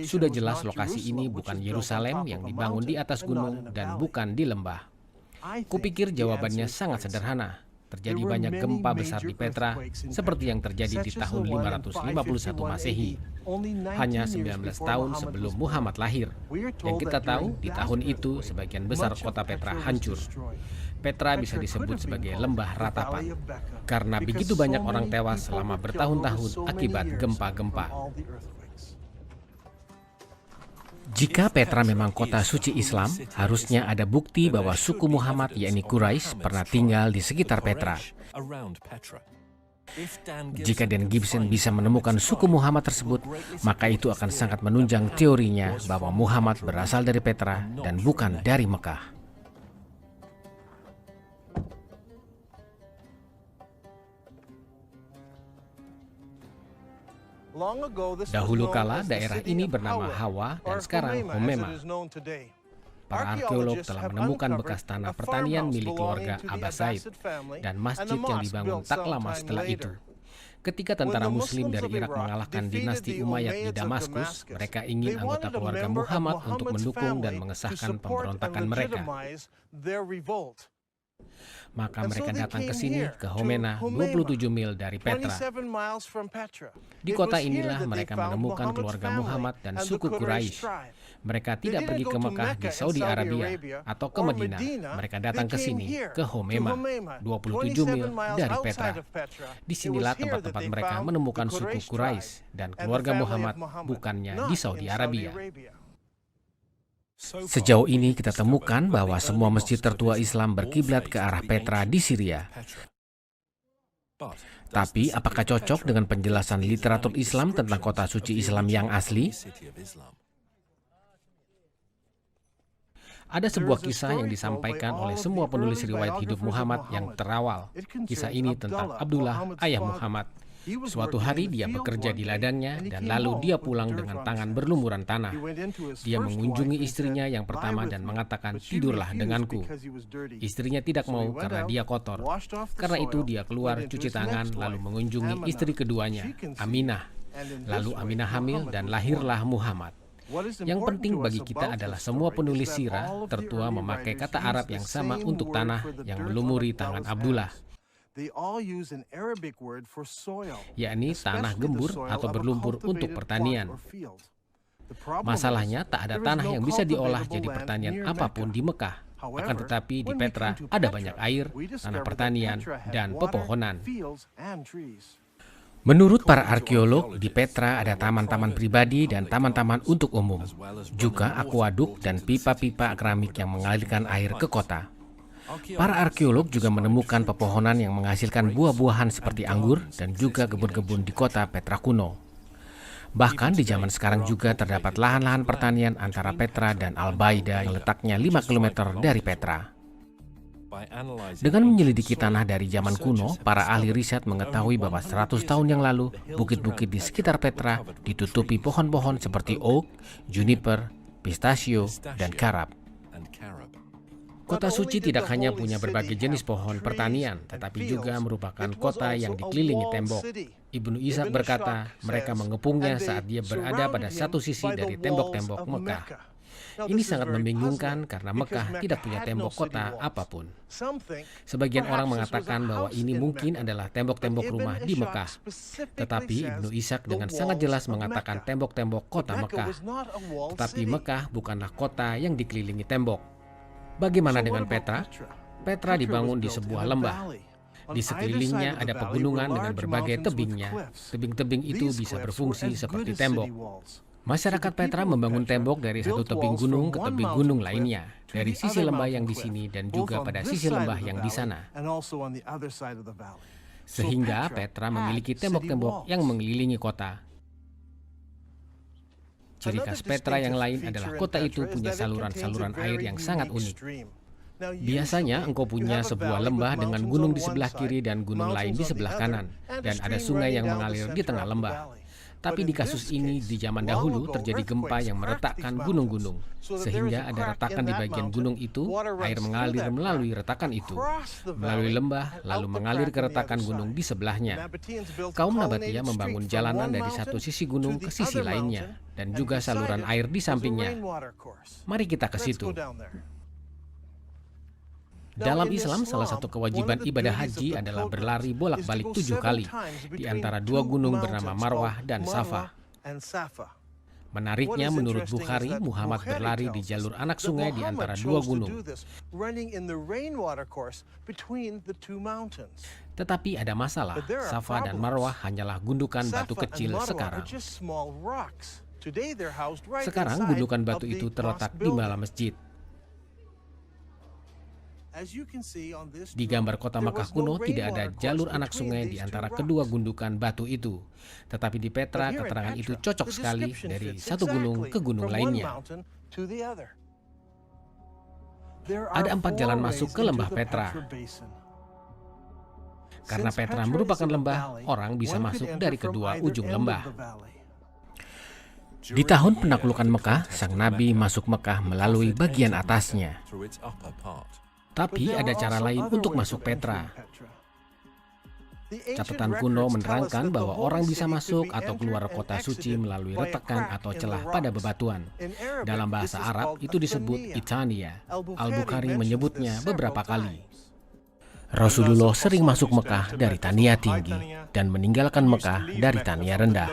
Sudah jelas lokasi ini bukan Yerusalem yang dibangun di atas gunung dan bukan di lembah. Kupikir jawabannya sangat sederhana. Terjadi banyak gempa besar di Petra, seperti yang terjadi di tahun 551 Masehi, hanya 19 tahun sebelum Muhammad lahir. Yang kita tahu, di tahun itu sebagian besar kota Petra hancur. Petra bisa disebut sebagai lembah ratapan, karena begitu banyak orang tewas selama bertahun-tahun akibat gempa-gempa. Jika Petra memang kota suci Islam, harusnya ada bukti bahwa suku Muhammad yakni Quraisy pernah tinggal di sekitar Petra. Jika Dan Gibson bisa menemukan suku Muhammad tersebut, maka itu akan sangat menunjang teorinya bahwa Muhammad berasal dari Petra dan bukan dari Mekah. Dahulu kala daerah ini bernama Hawa dan sekarang Homema. Para arkeolog telah menemukan bekas tanah pertanian milik keluarga Abbasid dan masjid yang dibangun tak lama setelah itu. Ketika tentara Muslim dari Irak mengalahkan dinasti Umayyad di Damaskus, mereka ingin anggota keluarga Muhammad untuk mendukung dan mengesahkan pemberontakan mereka. Maka mereka datang ke sini, ke Homena, 27 mil dari Petra. Di kota inilah mereka menemukan keluarga Muhammad dan suku Quraisy. Mereka tidak pergi ke Mekah di Saudi Arabia atau ke Madinah. Mereka datang ke sini, ke Homema, 27 mil dari Petra. Disinilah tempat-tempat mereka menemukan suku Quraisy dan keluarga Muhammad, bukannya di Saudi Arabia. Sejauh ini kita temukan bahwa semua masjid tertua Islam berkiblat ke arah Petra di Syria. Tapi apakah cocok dengan penjelasan literatur Islam tentang kota suci Islam yang asli? Ada sebuah kisah yang disampaikan oleh semua penulis riwayat hidup Muhammad yang terawal. Kisah ini tentang Abdullah, ayah Muhammad. Suatu hari dia bekerja di ladangnya dan lalu dia pulang dengan tangan berlumuran tanah. Dia mengunjungi istrinya yang pertama dan mengatakan, "Tidurlah denganku." Istrinya tidak mau karena dia kotor. Karena itu dia keluar cuci tangan lalu mengunjungi istri keduanya, Aminah. Lalu Aminah hamil dan lahirlah Muhammad. Yang penting bagi kita adalah semua penulis sirah tertua memakai kata Arab yang sama untuk tanah yang melumuri tangan Abdullah, yakni tanah gembur atau berlumpur untuk pertanian. Masalahnya tak ada tanah yang bisa diolah jadi pertanian apapun di Mekah. Akan tetapi di Petra ada banyak air, tanah pertanian, dan pepohonan. Menurut para arkeolog, di Petra ada taman-taman pribadi dan taman-taman untuk umum, juga akuaduk dan pipa-pipa keramik yang mengalirkan air ke kota. Para arkeolog juga menemukan pepohonan yang menghasilkan buah-buahan seperti anggur dan juga kebun-kebun di kota Petra kuno. Bahkan di zaman sekarang juga terdapat lahan-lahan pertanian antara Petra dan Al-Baida yang letaknya 5 km dari Petra. Dengan menyelidiki tanah dari zaman kuno, para ahli riset mengetahui bahwa 100 tahun yang lalu, bukit-bukit di sekitar Petra ditutupi pohon-pohon seperti oak, juniper, pistachio, dan karab. Kota suci tidak hanya punya berbagai jenis pohon pertanian, tetapi juga merupakan kota yang dikelilingi tembok. Ibnu Ishaq berkata, mereka mengepungnya saat dia berada pada satu sisi dari tembok-tembok Mekah. Ini sangat membingungkan karena Mekah tidak punya tembok kota apapun. Sebagian orang mengatakan bahwa ini mungkin adalah tembok-tembok rumah di Mekah. Tetapi Ibnu Ishaq dengan sangat jelas mengatakan tembok-tembok kota Mekah. Tetapi Mekah bukanlah kota yang dikelilingi tembok. Bagaimana dengan Petra? Petra dibangun di sebuah lembah. Di sekelilingnya ada pegunungan dengan berbagai tebingnya. Tebing-tebing itu bisa berfungsi seperti tembok. Masyarakat Petra membangun tembok dari satu tebing gunung ke tebing gunung lainnya, dari sisi lembah yang di sini dan juga pada sisi lembah yang di sana. Sehingga Petra memiliki tembok-tembok yang mengelilingi kota. Ciri khas Petra yang lain adalah kota itu punya saluran-saluran air yang sangat unik. Biasanya engkau punya sebuah lembah dengan gunung di sebelah kiri dan gunung lain di sebelah kanan, dan ada sungai yang mengalir di tengah lembah. Tapi di kasus ini, di zaman dahulu terjadi gempa yang meretakkan gunung-gunung, sehingga ada retakan di bagian gunung itu, air mengalir melalui retakan itu, melalui lembah, lalu mengalir ke retakan gunung di sebelahnya. Kaum Nabatiyah membangun jalanan dari satu sisi gunung ke sisi lainnya, dan juga saluran air di sampingnya. Mari kita ke situ. Dalam Islam, salah satu kewajiban ibadah haji adalah berlari bolak-balik 7 kali di antara dua gunung bernama Marwah dan Safa. Menariknya, menurut Bukhari, Muhammad berlari di jalur anak sungai di antara dua gunung. Tetapi ada masalah, Safa dan Marwah hanyalah gundukan batu kecil sekarang. Sekarang gundukan batu itu terletak di bala masjid. Di gambar kota Mekah kuno tidak ada jalur anak sungai di antara kedua gundukan batu itu. Tetapi di Petra keterangan itu cocok sekali dari satu gunung ke gunung lainnya. Ada 4 jalan masuk ke lembah Petra. Karena Petra merupakan lembah, orang bisa masuk dari kedua ujung lembah. Di tahun penaklukan Mekah, sang Nabi masuk Mekah melalui bagian atasnya. Tapi ada cara lain untuk masuk Petra. Catatan kuno menerangkan bahwa orang bisa masuk atau keluar kota suci melalui retakan atau celah pada bebatuan. Dalam bahasa Arab itu disebut Itania. Al-Bukhari menyebutnya beberapa kali. Rasulullah sering masuk Mekah dari Tania tinggi dan meninggalkan Mekah dari Tania rendah.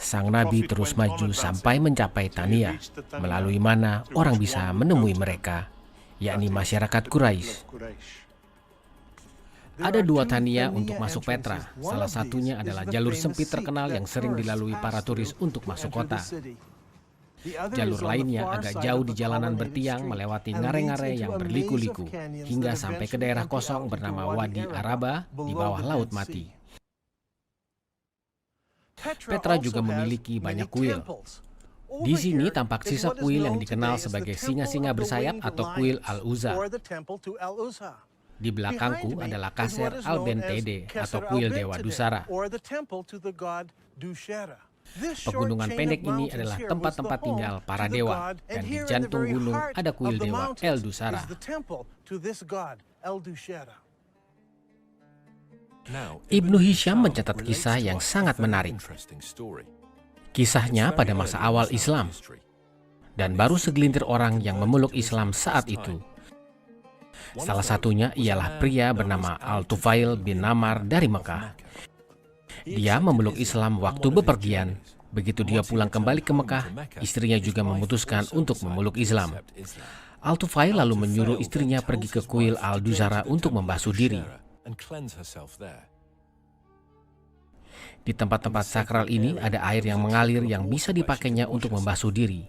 Sang Nabi terus maju sampai mencapai Tania, melalui mana orang bisa menemui mereka, yakni masyarakat Quraisy. Ada 2 Tania untuk masuk Petra. Salah satunya adalah jalur sempit terkenal yang sering dilalui para turis untuk masuk kota. Jalur lainnya agak jauh di jalanan bertiang melewati ngare-ngare yang berliku-liku, hingga sampai ke daerah kosong bernama Wadi Araba di bawah Laut Mati. Petra juga memiliki banyak kuil. Di sini tampak sisa kuil yang dikenal sebagai singa-singa bersayap atau kuil Al-Uzza. Di belakangku adalah Kaser Al-Bentede atau kuil Dewa Dusara. Pegunungan pendek ini adalah tempat-tempat tinggal para dewa, dan di jantung gunung ada kuil Dewa El Dusara. Ibnu Hisham mencatat kisah yang sangat menarik. Kisahnya pada masa awal Islam, dan baru segelintir orang yang memeluk Islam saat itu. Salah satunya ialah pria bernama Al-Tufail bin Namar dari Mekah. Dia memeluk Islam waktu bepergian. Begitu dia pulang kembali ke Mekah, istrinya juga memutuskan untuk memeluk Islam. Al-Tufail lalu menyuruh istrinya pergi ke kuil Al-Dusara untuk membasuh diri. Di tempat-tempat sakral ini ada air yang mengalir yang bisa dipakainya untuk membasuh diri.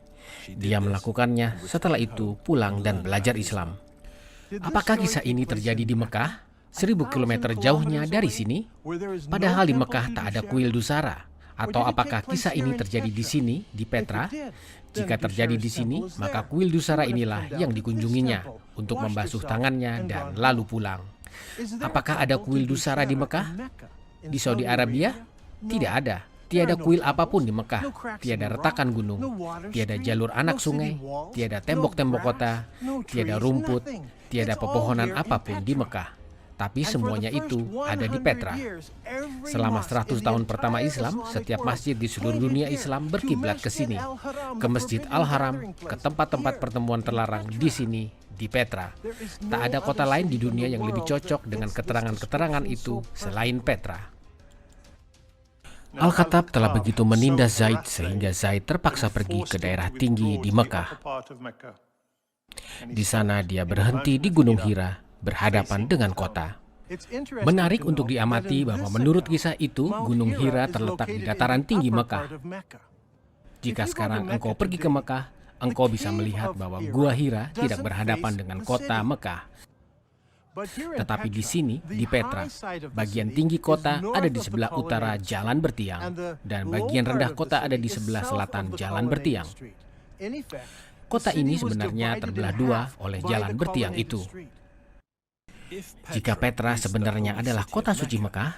Dia melakukannya, setelah itu pulang dan belajar Islam. Apakah kisah ini terjadi di Mekah? 1000 km jauhnya dari sini? Padahal di Mekah tak ada kuil Dusara. Atau apakah kisah ini terjadi di sini, di Petra? Jika terjadi di sini, maka kuil Dusara inilah yang dikunjunginya untuk membasuh tangannya dan lalu pulang. Apakah ada kuil Dusara di Mekah? Di Saudi Arabia? Tidak ada. Tiada kuil apapun di Mekah. Tiada retakan gunung. Tiada jalur anak sungai. Tiada tembok-tembok kota. Tiada rumput. Tiada pepohonan apapun di Mekah. Tapi semuanya itu ada di Petra. Selama 100 tahun pertama Islam, setiap masjid di seluruh dunia Islam berkiblat ke sini, ke Masjid Al-Haram, ke tempat-tempat pertemuan terlarang di sini, di Petra. Tak ada kota lain di dunia yang lebih cocok dengan keterangan-keterangan itu selain Petra. Al-Khattab telah begitu menindas Zaid sehingga Zaid terpaksa pergi ke daerah tinggi di Mekah. Di sana dia berhenti di Gunung Hira, berhadapan dengan kota. Menarik untuk diamati bahwa menurut kisah itu, Gunung Hira terletak di dataran tinggi Mekah. Jika sekarang engkau pergi ke Mekah, engkau bisa melihat bahwa Gua Hira tidak berhadapan dengan kota Mekah. Tetapi di sini, di Petra, bagian tinggi kota ada di sebelah utara jalan bertiang, dan bagian rendah kota ada di sebelah selatan jalan bertiang. Kota ini sebenarnya terbelah 2 oleh jalan bertiang itu. Jika Petra sebenarnya adalah kota suci Mekah,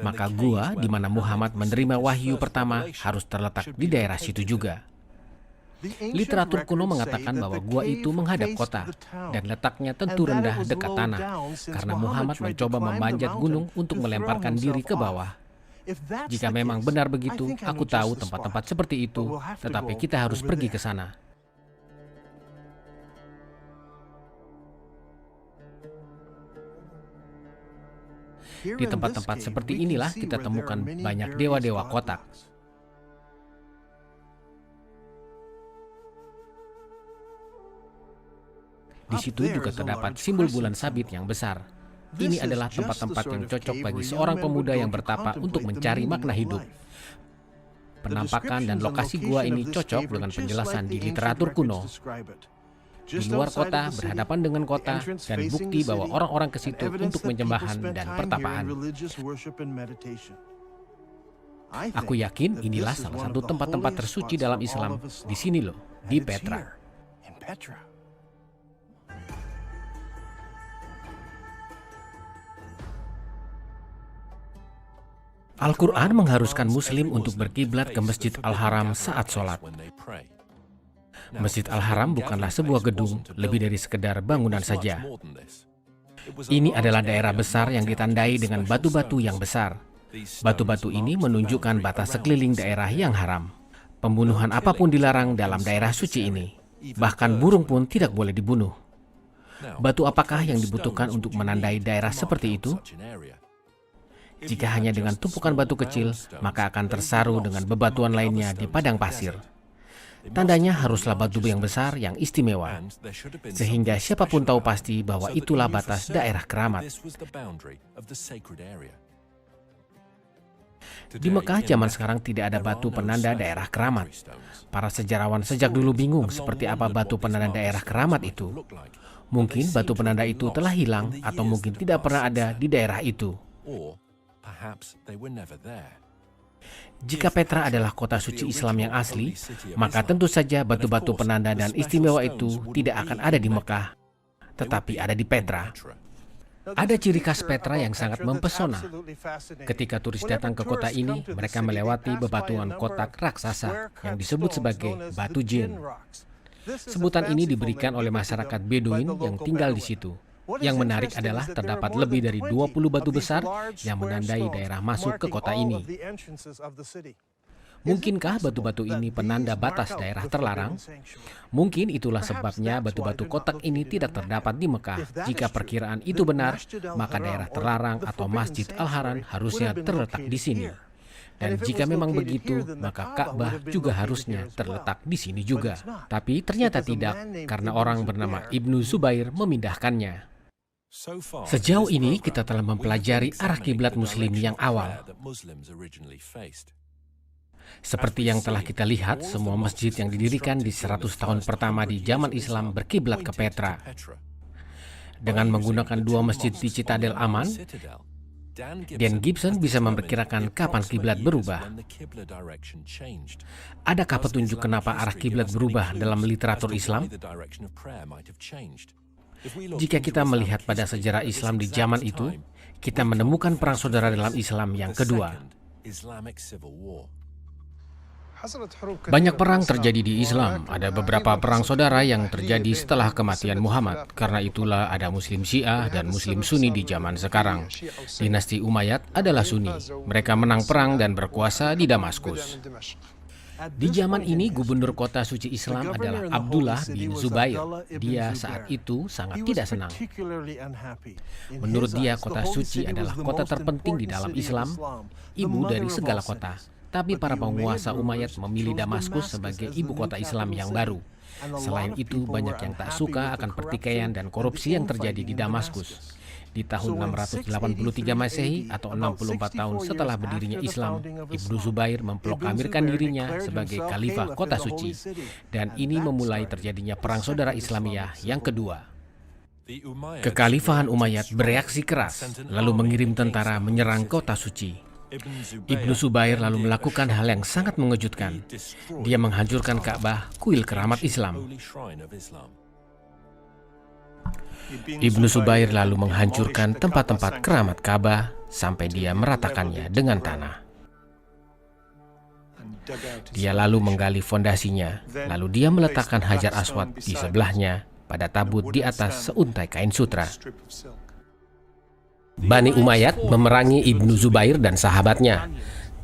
maka gua di mana Muhammad menerima wahyu pertama harus terletak di daerah situ juga. Literatur kuno mengatakan bahwa gua itu menghadap kota dan letaknya tentu rendah dekat tanah, karena Muhammad mencoba memanjat gunung untuk melemparkan diri ke bawah. Jika memang benar begitu, aku tahu tempat-tempat seperti itu, tetapi kita harus pergi ke sana. Di tempat-tempat seperti inilah kita temukan banyak dewa-dewa kotak. Di situ juga terdapat simbol bulan sabit yang besar. Ini adalah tempat-tempat yang cocok bagi seorang pemuda yang bertapa untuk mencari makna hidup. Penampakan dan lokasi gua ini cocok dengan penjelasan di literatur kuno. Di luar kota, berhadapan dengan kota, dan bukti bahwa orang-orang ke situ untuk penyembahan dan pertapaan. Aku yakin inilah salah satu tempat-tempat tersuci dalam Islam di sini loh, di Petra. Al-Quran mengharuskan Muslim untuk berkiblat ke Masjid Al-Haram saat sholat. Masjid Al-Haram bukanlah sebuah gedung, lebih dari sekedar bangunan saja. Ini adalah daerah besar yang ditandai dengan batu-batu yang besar. Batu-batu ini menunjukkan batas sekeliling daerah yang haram. Pembunuhan apapun dilarang dalam daerah suci ini. Bahkan burung pun tidak boleh dibunuh. Batu apakah yang dibutuhkan untuk menandai daerah seperti itu? Jika hanya dengan tumpukan batu kecil, maka akan tersaru dengan bebatuan lainnya di padang pasir. Tandanya haruslah batu yang besar yang istimewa, sehingga siapapun tahu pasti bahwa itulah batas daerah keramat. Di Mekah zaman sekarang tidak ada batu penanda daerah keramat. Para sejarawan sejak dulu bingung seperti apa batu penanda daerah keramat itu. Mungkin batu penanda itu telah hilang atau mungkin tidak pernah ada di daerah itu. Jika Petra adalah kota suci Islam yang asli, maka tentu saja batu-batu penanda dan istimewa itu tidak akan ada di Mekah, tetapi ada di Petra. Ada ciri khas Petra yang sangat mempesona. Ketika turis datang ke kota ini, mereka melewati bebatuan kotak raksasa yang disebut sebagai batu jin. Sebutan ini diberikan oleh masyarakat Beduin yang tinggal di situ. Yang menarik adalah terdapat lebih dari 20 batu besar yang menandai daerah masuk ke kota ini. Mungkinkah batu-batu ini penanda batas daerah terlarang? Mungkin itulah sebabnya batu-batu kotak ini tidak terdapat di Mekah. Jika perkiraan itu benar, maka daerah terlarang atau Masjid Al-Haram harusnya terletak di sini. Dan jika memang begitu, maka Ka'bah juga harusnya terletak di sini juga. Tapi ternyata tidak, karena orang bernama Ibnu Zubair memindahkannya. Sejauh ini kita telah mempelajari arah kiblat Muslim yang awal. Seperti yang telah kita lihat, semua masjid yang didirikan di 100 tahun pertama di zaman Islam berkiblat ke Petra. Dengan menggunakan dua masjid di Citadel aman, Dan Gibson bisa memperkirakan kapan kiblat berubah. Adakah petunjuk kenapa arah kiblat berubah dalam literatur Islam? Jika kita melihat pada sejarah Islam di zaman itu, kita menemukan perang saudara dalam Islam yang kedua. Banyak perang terjadi di Islam. Ada beberapa perang saudara yang terjadi setelah kematian Muhammad. Karena itulah ada Muslim Syiah dan Muslim Sunni di zaman sekarang. Dinasti Umayyad adalah Sunni. Mereka menang perang dan berkuasa di Damaskus. Di zaman ini gubernur kota suci Islam adalah Abdullah bin Zubair. Dia saat itu sangat tidak senang. Menurut dia kota suci adalah kota terpenting di dalam Islam, ibu dari segala kota. Tapi para penguasa Umayyad memilih Damaskus sebagai ibu kota Islam yang baru. Selain itu, banyak yang tak suka akan pertikaian dan korupsi yang terjadi di Damaskus. Di tahun 683 Masehi atau 64 tahun setelah berdirinya Islam, Ibnu Zubair memproklamirkan dirinya sebagai khalifah kota suci. Dan ini memulai terjadinya perang saudara Islamiyah yang kedua. Kekhalifahan Umayyad bereaksi keras, lalu mengirim tentara menyerang kota suci. Ibnu Zubair lalu melakukan hal yang sangat mengejutkan. Dia menghancurkan Ka'bah, kuil keramat Islam. Ibnu Zubair lalu menghancurkan tempat-tempat keramat Ka'bah sampai dia meratakannya dengan tanah. Dia lalu menggali fondasinya, lalu dia meletakkan Hajar Aswad di sebelahnya pada tabut di atas seuntai kain sutra. Bani Umayyad memerangi Ibnu Zubair dan sahabatnya.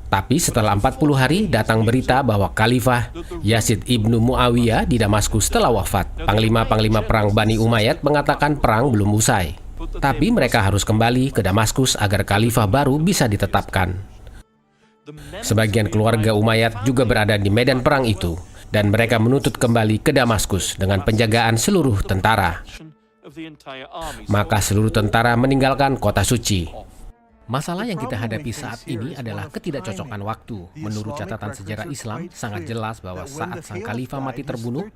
Tapi setelah 40 hari datang berita bahwa Khalifah Yazid ibnu Muawiyah di Damaskus telah wafat. Panglima-panglima perang Bani Umayyad mengatakan perang belum usai. Tapi mereka harus kembali ke Damaskus agar Khalifah baru bisa ditetapkan. Sebagian keluarga Umayyad juga berada di medan perang itu, dan mereka menuntut kembali ke Damaskus dengan penjagaan seluruh tentara. Maka seluruh tentara meninggalkan kota suci. Masalah yang kita hadapi saat ini adalah ketidakcocokan waktu. Menurut catatan sejarah Islam, sangat jelas bahwa saat sang khalifah mati terbunuh,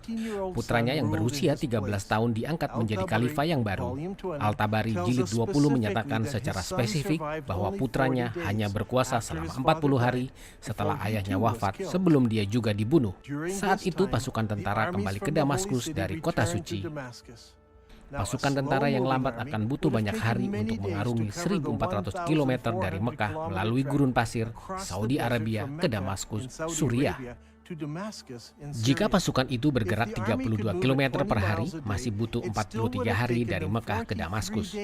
putranya yang berusia 13 tahun diangkat menjadi khalifah yang baru. Al-Tabari jilid 20 menyatakan secara spesifik bahwa putranya hanya berkuasa selama 40 hari setelah ayahnya wafat sebelum dia juga dibunuh. Saat itu pasukan tentara kembali ke Damaskus dari kota suci. Pasukan tentara yang lambat akan butuh banyak hari untuk mengarungi 1.400 km dari Mekah melalui gurun pasir, Saudi Arabia ke Damaskus, Suriah. Jika pasukan itu bergerak 32 km per hari, masih butuh 43 hari dari Mekah ke Damaskus.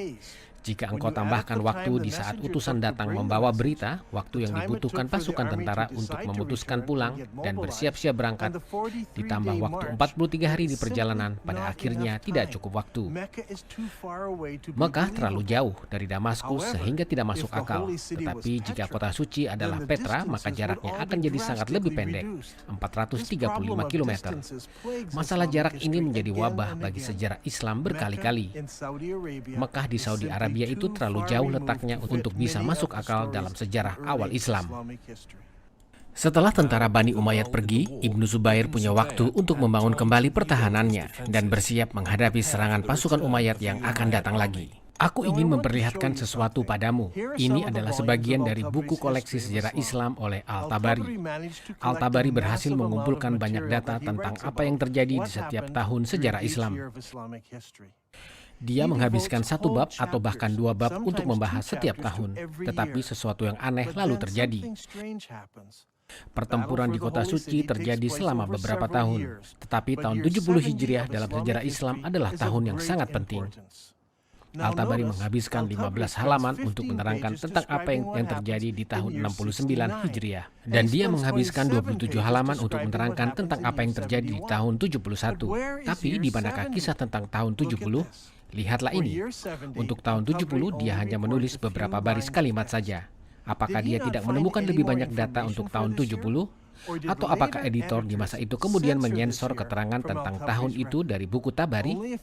Jika engkau tambahkan waktu di saat utusan datang membawa berita, waktu yang dibutuhkan pasukan tentara untuk memutuskan pulang dan bersiap-siap berangkat, ditambah waktu 43 hari di perjalanan, pada akhirnya tidak cukup waktu. Mekah terlalu jauh dari Damaskus sehingga tidak masuk akal. Tetapi jika kota suci adalah Petra, maka jaraknya akan jadi sangat lebih pendek, 435 km. Masalah jarak ini menjadi wabah bagi sejarah Islam berkali-kali. Mekah di Saudi Arabia itu terlalu jauh letaknya untuk bisa masuk akal dalam sejarah awal Islam. Setelah tentara Bani Umayyad pergi, Ibnu Zubair punya waktu untuk membangun kembali pertahanannya dan bersiap menghadapi serangan pasukan Umayyad yang akan datang lagi. Aku ingin memperlihatkan sesuatu padamu. Ini adalah sebagian dari buku koleksi sejarah Islam oleh Al-Tabari. Al-Tabari berhasil mengumpulkan banyak data tentang apa yang terjadi di setiap tahun sejarah Islam. Dia menghabiskan 1 bab atau bahkan 2 bab untuk membahas setiap tahun. Tetapi sesuatu yang aneh lalu terjadi. Pertempuran di kota suci terjadi selama beberapa tahun. Tetapi tahun 70 Hijriah dalam sejarah Islam adalah tahun yang sangat penting. Al-Tabari menghabiskan 15 halaman untuk menerangkan tentang apa yang terjadi di tahun 69 Hijriah. Dan dia menghabiskan 27 halaman untuk menerangkan tentang apa yang terjadi di tahun 71. Tapi di manakah kisah tentang tahun 70? Lihatlah ini. Untuk tahun 70 dia hanya menulis beberapa baris kalimat saja. Apakah dia tidak menemukan lebih banyak data untuk tahun 70? Atau apakah editor di masa itu kemudian menyensor keterangan tentang tahun itu dari buku Tabari?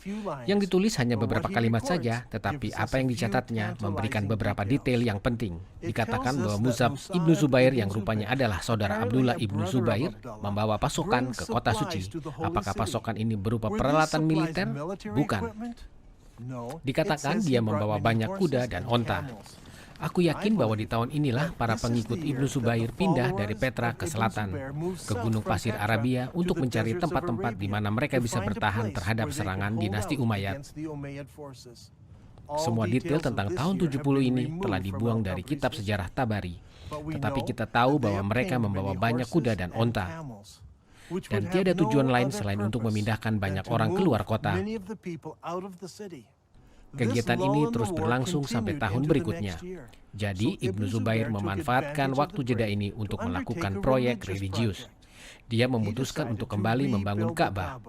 Yang ditulis hanya beberapa kalimat saja, tetapi apa yang dicatatnya memberikan beberapa detail yang penting. Dikatakan bahwa Mus'ab ibnu Zubair yang rupanya adalah saudara Abdullah ibnu Zubair membawa pasukan ke kota suci. Apakah pasukan ini berupa peralatan militer? Bukan. Dikatakan dia membawa banyak kuda dan onta. Aku yakin bahwa di tahun inilah para pengikut Ibnu Zubair pindah dari Petra ke selatan, ke Gunung Pasir Arabia untuk mencari tempat-tempat di mana mereka bisa bertahan terhadap serangan dinasti Umayyad. Semua detail tentang tahun 70 ini telah dibuang dari kitab sejarah Tabari. Tetapi kita tahu bahwa mereka membawa banyak kuda dan onta. Dan tiada tujuan lain selain untuk memindahkan banyak orang keluar kota. Kegiatan ini terus berlangsung sampai tahun berikutnya. Jadi, Ibnu Zubair memanfaatkan waktu jeda ini untuk melakukan proyek religius. Dia memutuskan untuk kembali membangun Ka'bah.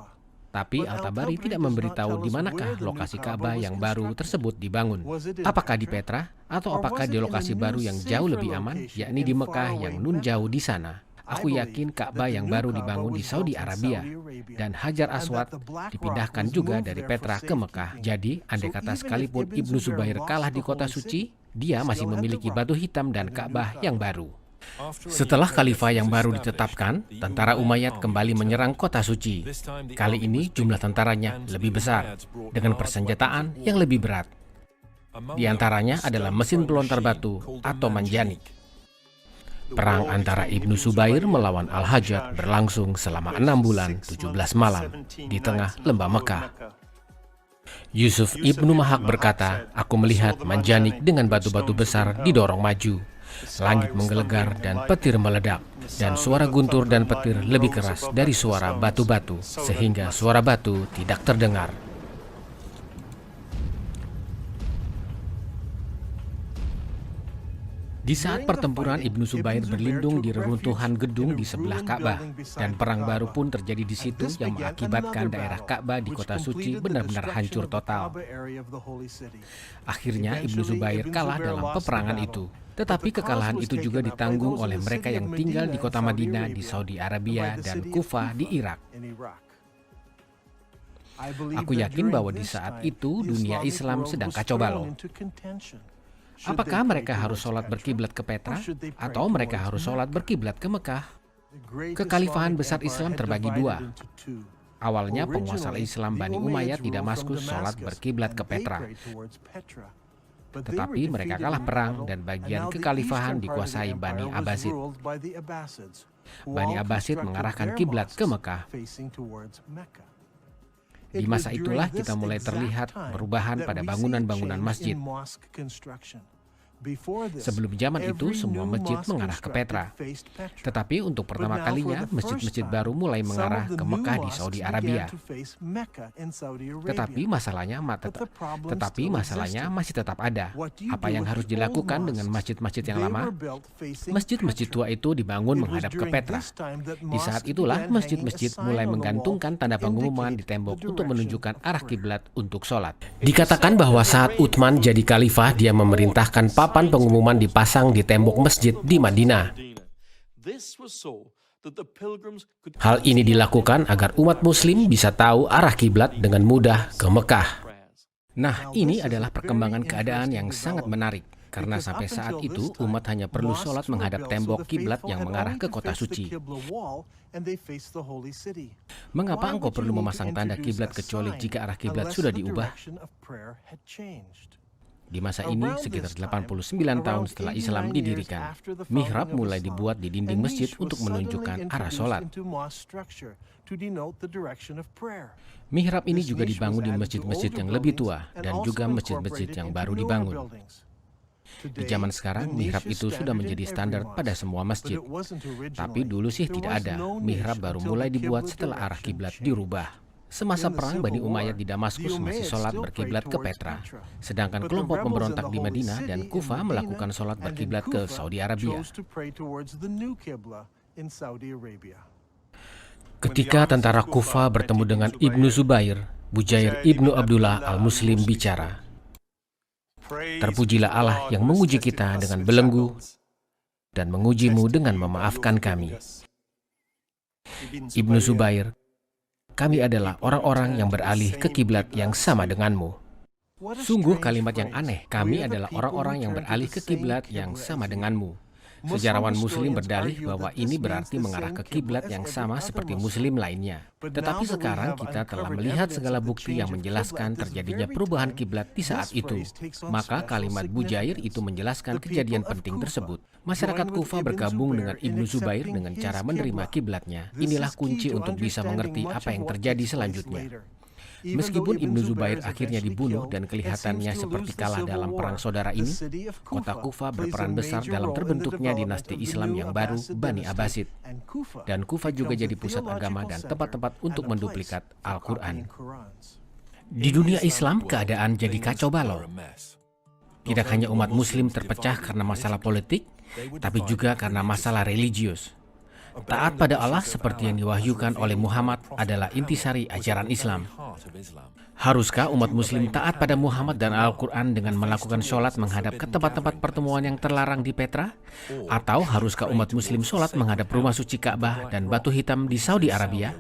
Tapi Al-Tabari tidak memberitahu di manakah lokasi Ka'bah yang baru tersebut dibangun. Apakah di Petra atau apakah di lokasi baru yang jauh lebih aman, yakni di Mekah yang nun jauh di sana. Aku yakin Ka'bah yang baru dibangun di Saudi Arabia dan Hajar Aswad dipindahkan juga dari Petra ke Mekah. Jadi, andai kata sekalipun Ibnu Zubair kalah di kota suci, dia masih memiliki batu hitam dan Ka'bah yang baru. Setelah khalifah yang baru ditetapkan, tentara Umayyad kembali menyerang kota suci. Kali ini jumlah tentaranya lebih besar, dengan persenjataan yang lebih berat. Di antaranya adalah mesin pelontar batu atau manjanik. Perang antara Ibnu Zubair melawan Al-Hajjaj berlangsung selama 6 bulan 17 malam di tengah lembah Mekah. Yusuf ibnu Mahak berkata, "Aku melihat manjanik dengan batu-batu besar didorong maju. Langit menggelegar dan petir meledak, dan suara guntur dan petir lebih keras dari suara batu-batu, sehingga suara batu tidak terdengar." Di saat pertempuran, Ibnu Zubair berlindung di reruntuhan gedung di sebelah Ka'bah, dan perang baru pun terjadi di situ yang mengakibatkan daerah Ka'bah di kota suci benar-benar hancur total. Akhirnya Ibnu Zubair kalah dalam peperangan itu. Tetapi kekalahan itu juga ditanggung oleh mereka yang tinggal di kota Madinah di Saudi Arabia dan Kufah di Irak. Aku yakin bahwa di saat itu dunia Islam sedang kacau balau. Apakah mereka harus sholat berkiblat ke Petra, atau mereka harus sholat berkiblat ke Mekah? Kekhalifahan besar Islam terbagi dua. Awalnya penguasa Islam Bani Umayyad di Damaskus sholat berkiblat ke Petra. Tetapi mereka kalah perang dan bagian kekhalifahan dikuasai Bani Abbasid. Bani Abbasid mengarahkan kiblat ke Mekah. Di masa itulah kita mulai terlihat perubahan pada bangunan-bangunan masjid. Sebelum zaman itu, semua masjid mengarah ke Petra. Tetapi untuk pertama kalinya, masjid-masjid baru mulai mengarah ke Mekah di Saudi Arabia. Tetapi masalahnya masih tetap ada. Apa yang harus dilakukan dengan masjid-masjid yang lama? Masjid-masjid tua itu dibangun menghadap ke Petra. Di saat itulah masjid-masjid mulai menggantungkan tanda pengumuman di tembok untuk menunjukkan arah kiblat untuk sholat. Dikatakan bahwa saat Utsman jadi khalifah, dia memerintahkan papan pengumuman dipasang di tembok masjid di Madinah. Hal ini dilakukan agar umat muslim bisa tahu arah kiblat dengan mudah ke Mekah. Nah, ini adalah perkembangan keadaan yang sangat menarik, karena sampai saat itu umat hanya perlu sholat menghadap tembok kiblat yang mengarah ke kota suci. Mengapa engkau perlu memasang tanda kiblat kecuali jika arah kiblat sudah diubah? Di masa ini, sekitar 89 tahun setelah Islam didirikan, mihrab mulai dibuat di dinding masjid untuk menunjukkan arah sholat. Mihrab ini juga dibangun di masjid-masjid yang lebih tua dan juga masjid-masjid yang baru dibangun. Di zaman sekarang, mihrab itu sudah menjadi standar pada semua masjid. Tapi dulu sih tidak ada. Mihrab baru mulai dibuat setelah arah kiblat dirubah. Semasa perang, Bani Umayyad di Damaskus masih sholat berkiblat ke Petra. Sedangkan kelompok pemberontak di Madinah dan Kufah melakukan sholat berkiblat ke Saudi Arabia. Ketika tentara Kufah bertemu dengan Ibnu Zubair, Bujair Ibnu Abdullah al-Muslim bicara, "Terpujilah Allah yang menguji kita dengan belenggu dan mengujimu dengan memaafkan kami." Ibnu Zubair, "Kami adalah orang-orang yang beralih ke kiblat yang sama denganmu." Sungguh kalimat yang aneh. Kami adalah orang-orang yang beralih ke kiblat yang sama denganmu. Sejarawan Muslim berdalih bahwa ini berarti mengarah ke kiblat yang sama seperti Muslim lainnya. Tetapi sekarang kita telah melihat segala bukti yang menjelaskan terjadinya perubahan kiblat di saat itu. Maka kalimat Bujair itu menjelaskan kejadian penting tersebut. Masyarakat Kufah bergabung dengan Ibnu Zubair dengan cara menerima kiblatnya. Inilah kunci untuk bisa mengerti apa yang terjadi selanjutnya. Meskipun Ibnu Zubair akhirnya dibunuh dan kelihatannya seperti kalah dalam perang saudara ini, kota Kufah berperan besar dalam terbentuknya dinasti Islam yang baru, Bani Abbasid. Dan Kufah juga jadi pusat agama dan tempat-tempat untuk menduplikat Al-Quran. Di dunia Islam, keadaan jadi kacau balau. Tidak hanya umat Muslim terpecah karena masalah politik, tapi juga karena masalah religius. Taat pada Allah seperti yang diwahyukan oleh Muhammad adalah intisari ajaran Islam. Haruskah umat muslim taat pada Muhammad dan Al-Quran dengan melakukan sholat menghadap ke tempat-tempat pertemuan yang terlarang di Petra? Atau haruskah umat muslim sholat menghadap rumah suci Ka'bah dan Batu Hitam di Saudi Arabia?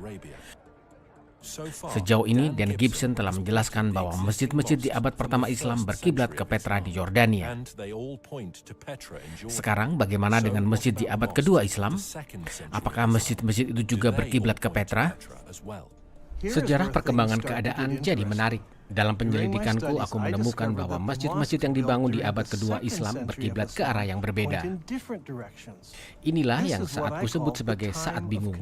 Sejauh ini, Dan Gibson telah menjelaskan bahwa masjid-masjid di abad pertama Islam berkiblat ke Petra di Yordania. Sekarang, bagaimana dengan masjid di abad kedua Islam? Apakah masjid-masjid itu juga berkiblat ke Petra? Sejarah perkembangan keadaan jadi menarik. Dalam penyelidikanku, aku menemukan bahwa masjid-masjid yang dibangun di abad kedua Islam berkiblat ke arah yang berbeda. Inilah yang saat kusebut sebagai saat bingung.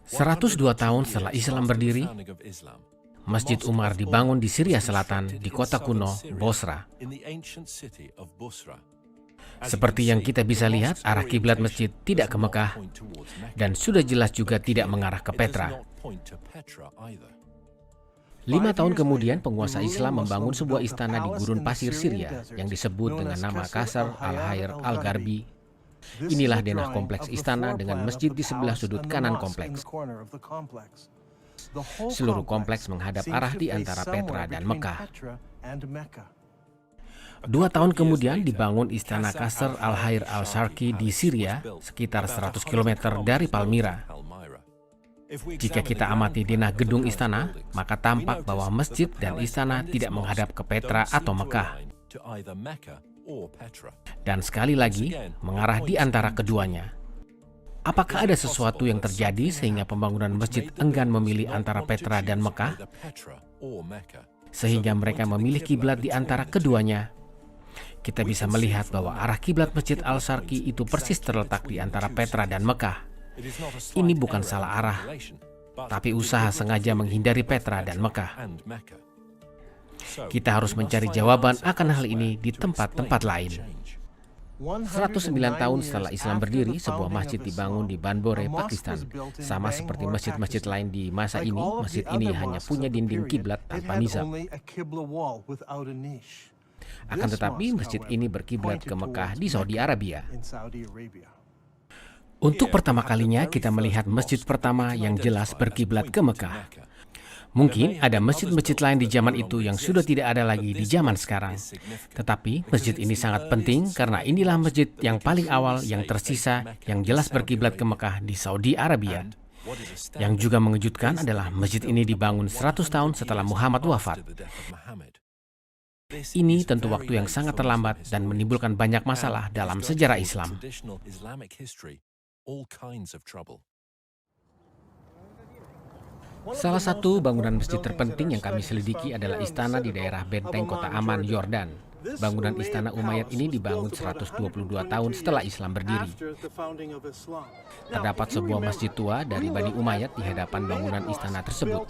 102 tahun setelah Islam berdiri, Masjid Umar dibangun di Syria Selatan di kota kuno Bosra. Seperti yang kita bisa lihat, arah kiblat masjid tidak ke Mekah dan sudah jelas juga tidak mengarah ke Petra. 5 tahun kemudian, penguasa Islam membangun sebuah istana di gurun pasir Syria yang disebut dengan nama Qasr al-Hayr al-Gharbi. Inilah denah kompleks istana dengan masjid di sebelah sudut kanan kompleks. Seluruh kompleks menghadap arah di antara Petra dan Mekah. 2 tahun kemudian dibangun istana Qasr al-Hayr al-Sharqi di Syria, sekitar 100 km dari Palmyra. Jika kita amati denah gedung istana, maka tampak bahwa masjid dan istana tidak menghadap ke Petra atau Mekah. Dan sekali lagi, mengarah di antara keduanya. Apakah ada sesuatu yang terjadi sehingga pembangunan masjid enggan memilih antara Petra dan Mekah? Sehingga mereka memilih kiblat di antara keduanya. Kita bisa melihat bahwa arah kiblat Masjid Al-Sharqi itu persis terletak di antara Petra dan Mekah. Ini bukan salah arah, tapi usaha sengaja menghindari Petra dan Mekah. Kita harus mencari jawaban akan hal ini di tempat-tempat lain. 109 tahun setelah Islam berdiri, sebuah masjid dibangun di Banbore, Pakistan. Sama seperti masjid-masjid lain di masa ini, masjid ini hanya punya dinding kiblat tanpa nizam. Akan tetapi, masjid ini berkiblat ke Mekah di Saudi Arabia. Untuk pertama kalinya kita melihat masjid pertama yang jelas berkiblat ke Mekah. Mungkin ada masjid-masjid lain di zaman itu yang sudah tidak ada lagi di zaman sekarang. Tetapi masjid ini sangat penting karena inilah masjid yang paling awal yang tersisa yang jelas berkiblat ke Mekah di Saudi Arabia. Yang juga mengejutkan adalah masjid ini dibangun 100 tahun setelah Muhammad wafat. Ini tentu waktu yang sangat terlambat dan menimbulkan banyak masalah dalam sejarah Islam. Salah satu bangunan masjid terpenting yang kami selidiki adalah istana di daerah benteng kota Amman, Yordan. Bangunan istana Umayyad ini dibangun 122 tahun setelah Islam berdiri. Terdapat sebuah masjid tua dari Bani Umayyad di hadapan bangunan istana tersebut.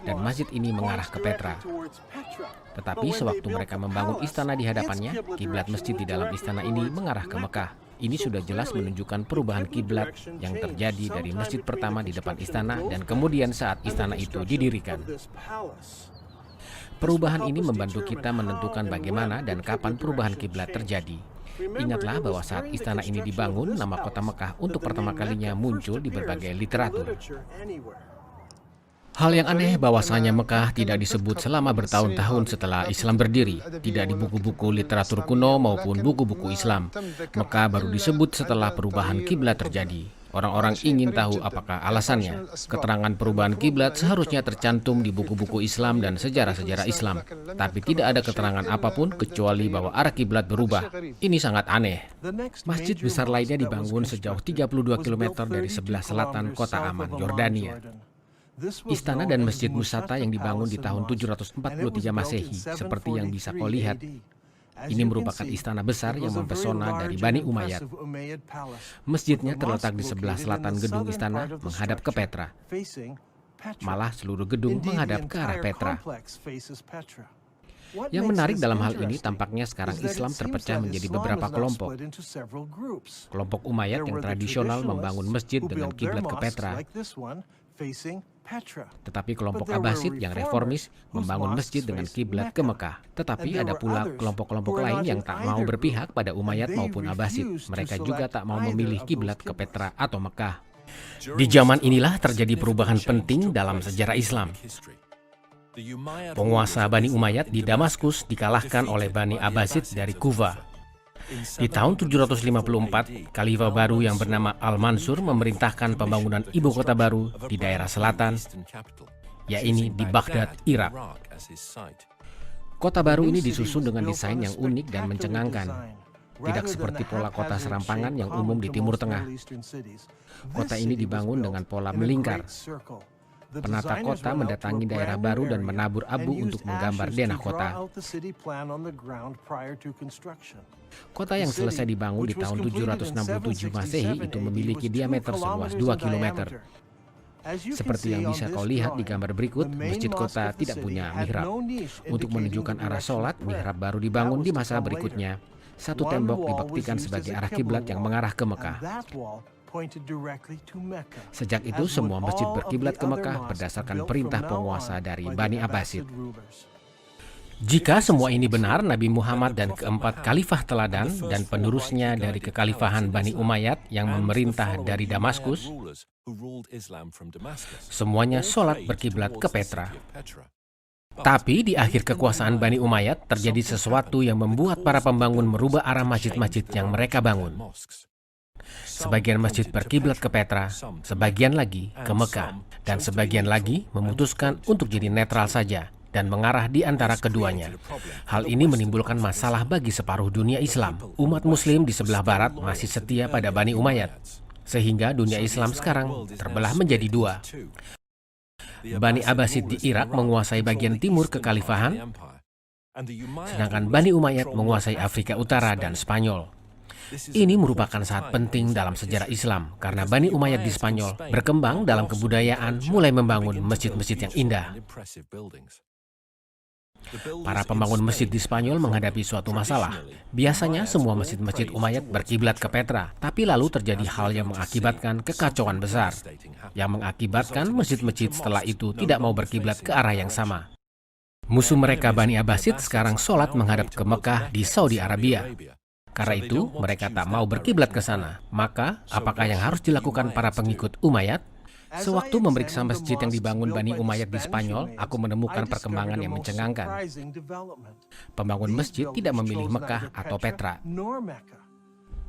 Dan masjid ini mengarah ke Petra. Tetapi sewaktu mereka membangun istana di hadapannya, kiblat masjid di dalam istana ini mengarah ke Mekah. Ini sudah jelas menunjukkan perubahan kiblat yang terjadi dari masjid pertama di depan istana dan kemudian saat istana itu didirikan. Perubahan ini membantu kita menentukan bagaimana dan kapan perubahan kiblat terjadi. Ingatlah bahwa saat istana ini dibangun, nama kota Mekah untuk pertama kalinya muncul di berbagai literatur. Hal yang aneh bahwasanya Mekah tidak disebut selama bertahun-tahun setelah Islam berdiri, tidak di buku-buku literatur kuno maupun buku-buku Islam. Mekah baru disebut setelah perubahan kiblat terjadi. Orang-orang ingin tahu apakah alasannya. Keterangan perubahan kiblat seharusnya tercantum di buku-buku Islam dan sejarah-sejarah Islam, tapi tidak ada keterangan apapun kecuali bahwa arah kiblat berubah. Ini sangat aneh. Masjid besar lainnya dibangun sejauh 32 km dari sebelah selatan kota Amman, Yordania. Istana dan Masjid Musata yang dibangun di tahun 743 Masehi, seperti yang bisa kau lihat. Ini merupakan istana besar yang mempesona dari Bani Umayyad. Masjidnya terletak di sebelah selatan gedung istana menghadap ke Petra. Malah seluruh gedung menghadap ke arah Petra. Yang menarik dalam hal ini tampaknya sekarang Islam terpecah menjadi beberapa kelompok. Kelompok Umayyad yang tradisional membangun masjid dengan kiblat ke Petra. Tetapi kelompok Abbasid yang reformis membangun masjid dengan kiblat ke Mekah. Tetapi ada pula kelompok-kelompok lain yang tak mau berpihak pada Umayyad maupun Abbasid. Mereka juga tak mau memilih kiblat ke Petra atau Mekah. Di zaman inilah terjadi perubahan penting dalam sejarah Islam. Penguasa Bani Umayyad di Damaskus dikalahkan oleh Bani Abbasid dari Kufa. Di tahun 754, Khalifah baru yang bernama Al-Mansur memerintahkan pembangunan ibu kota baru di daerah selatan, yaitu di Baghdad, Irak. Kota baru ini disusun dengan desain yang unik dan mencengangkan. Tidak seperti pola kota serampangan yang umum di Timur Tengah. Kota ini dibangun dengan pola melingkar. Penata kota mendatangi daerah baru dan menabur abu untuk menggambar denah kota. Kota yang selesai dibangun di tahun 767 Masehi itu memiliki diameter seluas 2 km. Seperti yang bisa kau lihat di gambar berikut, masjid kota tidak punya mihrab. Untuk menunjukkan arah sholat, mihrab baru dibangun di masa berikutnya. Satu tembok dibuktikan sebagai arah kiblat yang mengarah ke Mekah. Sejak itu semua masjid berkiblat ke Mekah berdasarkan perintah penguasa dari Bani Abbasid. Jika semua ini benar, Nabi Muhammad dan keempat khalifah teladan dan penerusnya dari kekhalifahan Bani Umayyad yang memerintah dari Damaskus, semuanya sholat berkiblat ke Petra. Tapi di akhir kekuasaan Bani Umayyad terjadi sesuatu yang membuat para pembangun merubah arah masjid-masjid yang mereka bangun. Sebagian masjid berkiblat ke Petra, sebagian lagi ke Mekah, dan sebagian lagi memutuskan untuk jadi netral saja dan mengarah di antara keduanya. Hal ini menimbulkan masalah bagi separuh dunia Islam. Umat Muslim di sebelah barat masih setia pada Bani Umayyad, sehingga dunia Islam sekarang terbelah menjadi dua. Bani Abbasid di Irak menguasai bagian timur kekhalifahan, sedangkan Bani Umayyad menguasai Afrika Utara dan Spanyol. Ini merupakan saat penting dalam sejarah Islam karena Bani Umayyad di Spanyol berkembang dalam kebudayaan, mulai membangun masjid-masjid yang indah. Para pembangun masjid di Spanyol menghadapi suatu masalah. Biasanya semua masjid-masjid Umayyad berkiblat ke Petra, tapi lalu terjadi hal yang mengakibatkan kekacauan besar, yang mengakibatkan masjid-masjid setelah itu tidak mau berkiblat ke arah yang sama. Musuh mereka Bani Abbasid sekarang sholat menghadap ke Mekah di Saudi Arabia. Karena itu, mereka tak mau berkiblat ke sana. Maka, apakah yang harus dilakukan para pengikut Umayyad? Sewaktu memeriksa masjid yang dibangun Bani Umayyad di Spanyol, aku menemukan perkembangan yang mencengangkan. Pembangun masjid tidak memilih Mekah atau Petra.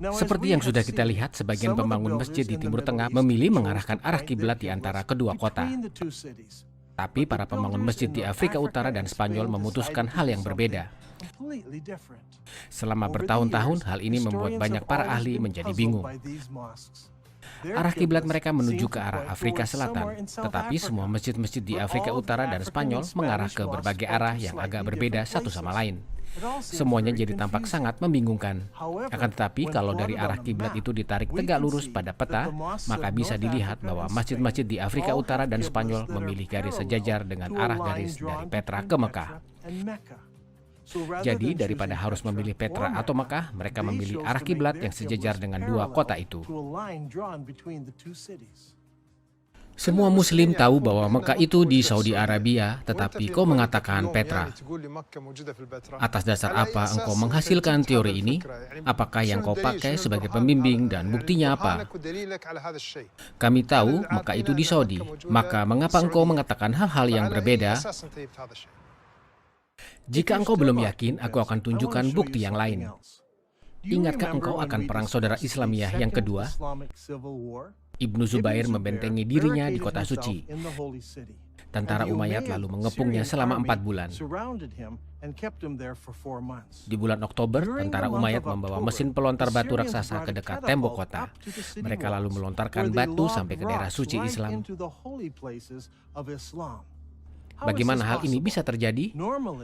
Seperti yang sudah kita lihat, sebagian pembangun masjid di Timur Tengah memilih mengarahkan arah kiblat di antara kedua kota. Tapi para pembangun masjid di Afrika Utara dan Spanyol memutuskan hal yang berbeda. Selama bertahun-tahun, hal ini membuat banyak para ahli menjadi bingung. Arah kiblat mereka menuju ke arah Afrika Selatan, tetapi semua masjid-masjid di Afrika Utara dan Spanyol mengarah ke berbagai arah yang agak berbeda satu sama lain. Semuanya jadi tampak sangat membingungkan. Akan tetapi kalau dari arah kiblat itu ditarik tegak lurus pada peta, maka bisa dilihat bahwa masjid-masjid di Afrika Utara dan Spanyol memilih garis sejajar dengan arah garis dari Petra ke Mekah. Jadi daripada harus memilih Petra atau Mekah, mereka memilih arah kiblat yang sejajar dengan dua kota itu. Semua Muslim tahu bahwa Mekah itu di Saudi Arabia, tetapi kau mengatakan Petra. Atas dasar apa engkau menghasilkan teori ini? Apakah yang kau pakai sebagai pembimbing dan buktinya apa? Kami tahu Mekah itu di Saudi, maka mengapa engkau mengatakan hal-hal yang berbeda? Jika engkau belum yakin, aku akan tunjukkan bukti yang lain. Ingatkah engkau akan perang saudara Islamiyah yang kedua? Ibnu Zubair membentengi dirinya di kota suci. Tentara Umayyad lalu mengepungnya selama 4 bulan. Di bulan Oktober, tentara Umayyad membawa mesin pelontar batu raksasa ke dekat tembok kota. Mereka lalu melontarkan batu sampai ke daerah suci Islam. Bagaimana hal ini bisa terjadi?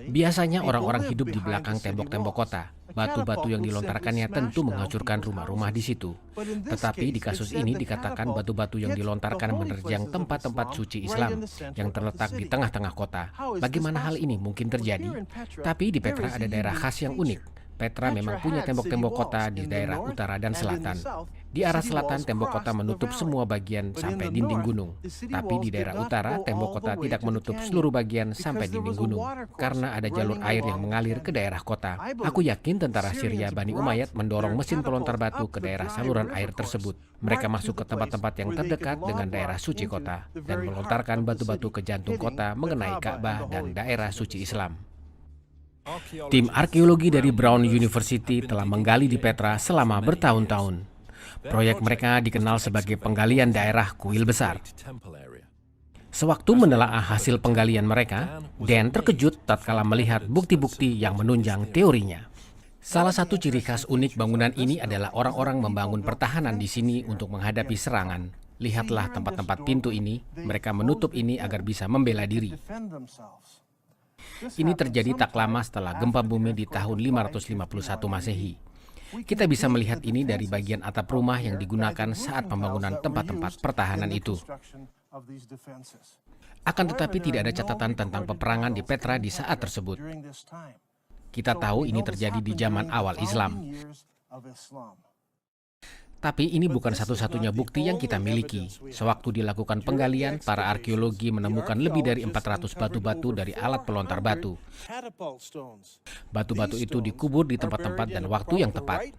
Biasanya orang-orang hidup di belakang tembok-tembok kota. Batu-batu yang dilontarkannya tentu menghancurkan rumah-rumah di situ. Tetapi di kasus ini dikatakan batu-batu yang dilontarkan menerjang tempat-tempat suci Islam yang terletak di tengah-tengah kota. Bagaimana hal ini mungkin terjadi? Tapi di Petra ada daerah khas yang unik. Petra memang punya tembok-tembok kota di daerah utara dan selatan. Di arah selatan, tembok kota menutup semua bagian sampai dinding gunung. Tapi di daerah utara, tembok kota tidak menutup seluruh bagian sampai dinding gunung, karena ada jalur air yang mengalir ke daerah kota. Aku yakin tentara Syria Bani Umayyad mendorong mesin pelontar batu ke daerah saluran air tersebut. Mereka masuk ke tempat-tempat yang terdekat dengan daerah suci kota, dan melontarkan batu-batu ke jantung kota mengenai Ka'bah dan daerah suci Islam. Tim arkeologi dari Brown University telah menggali di Petra selama bertahun-tahun. Proyek mereka dikenal sebagai penggalian daerah kuil besar. Sewaktu menelaah hasil penggalian mereka, Dan terkejut tatkala melihat bukti-bukti yang menunjang teorinya. Salah satu ciri khas unik bangunan ini adalah orang-orang membangun pertahanan di sini untuk menghadapi serangan. Lihatlah tempat-tempat pintu ini, mereka menutup ini agar bisa membela diri. Ini terjadi tak lama setelah gempa bumi di tahun 551 Masehi. Kita bisa melihat ini dari bagian atap rumah yang digunakan saat pembangunan tempat-tempat pertahanan itu. Akan tetapi tidak ada catatan tentang peperangan di Petra di saat tersebut. Kita tahu ini terjadi di zaman awal Islam. Tapi ini bukan satu-satunya bukti yang kita miliki. Sewaktu dilakukan penggalian, para arkeologi menemukan lebih dari 400 batu-batu dari alat pelontar batu. Batu-batu itu dikubur di tempat-tempat dan waktu yang tepat.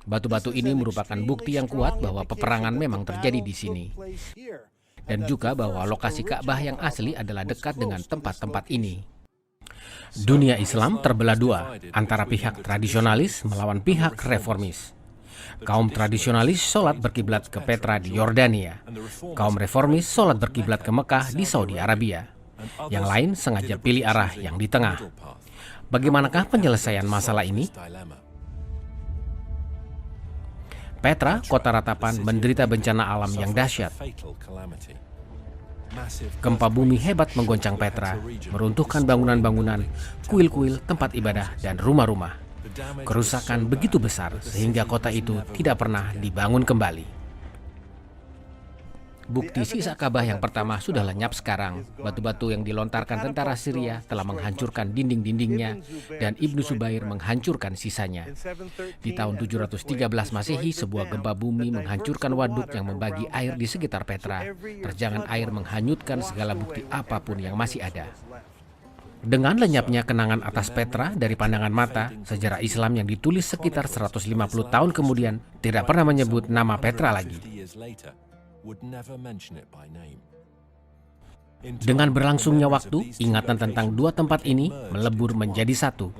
Batu-batu ini merupakan bukti yang kuat bahwa peperangan memang terjadi di sini. Dan juga bahwa lokasi Ka'bah yang asli adalah dekat dengan tempat-tempat ini. Dunia Islam terbelah dua, antara pihak tradisionalis melawan pihak reformis. Kaum tradisionalis sholat berkiblat ke Petra di Yordania. Kaum reformis sholat berkiblat ke Mekah di Saudi Arabia. Yang lain sengaja pilih arah yang di tengah. Bagaimanakah penyelesaian masalah ini? Petra, kota ratapan, menderita bencana alam yang dahsyat. Gempa bumi hebat menggoncang Petra, meruntuhkan bangunan-bangunan, kuil-kuil, tempat ibadah, dan rumah-rumah. Kerusakan begitu besar sehingga kota itu tidak pernah dibangun kembali. Bukti sisa Ka'bah yang pertama sudah lenyap sekarang. Batu-batu yang dilontarkan tentara Syria telah menghancurkan dinding-dindingnya dan Ibnu Zubair menghancurkan sisanya. Di tahun 713 Masehi, sebuah gempa bumi menghancurkan waduk yang membagi air di sekitar Petra. Terjangan air menghanyutkan segala bukti apapun yang masih ada. Dengan lenyapnya kenangan atas Petra dari pandangan mata, sejarah Islam yang ditulis sekitar 150 tahun kemudian tidak pernah menyebut nama Petra lagi. Dengan berlangsungnya waktu, ingatan tentang dua tempat ini melebur menjadi satu,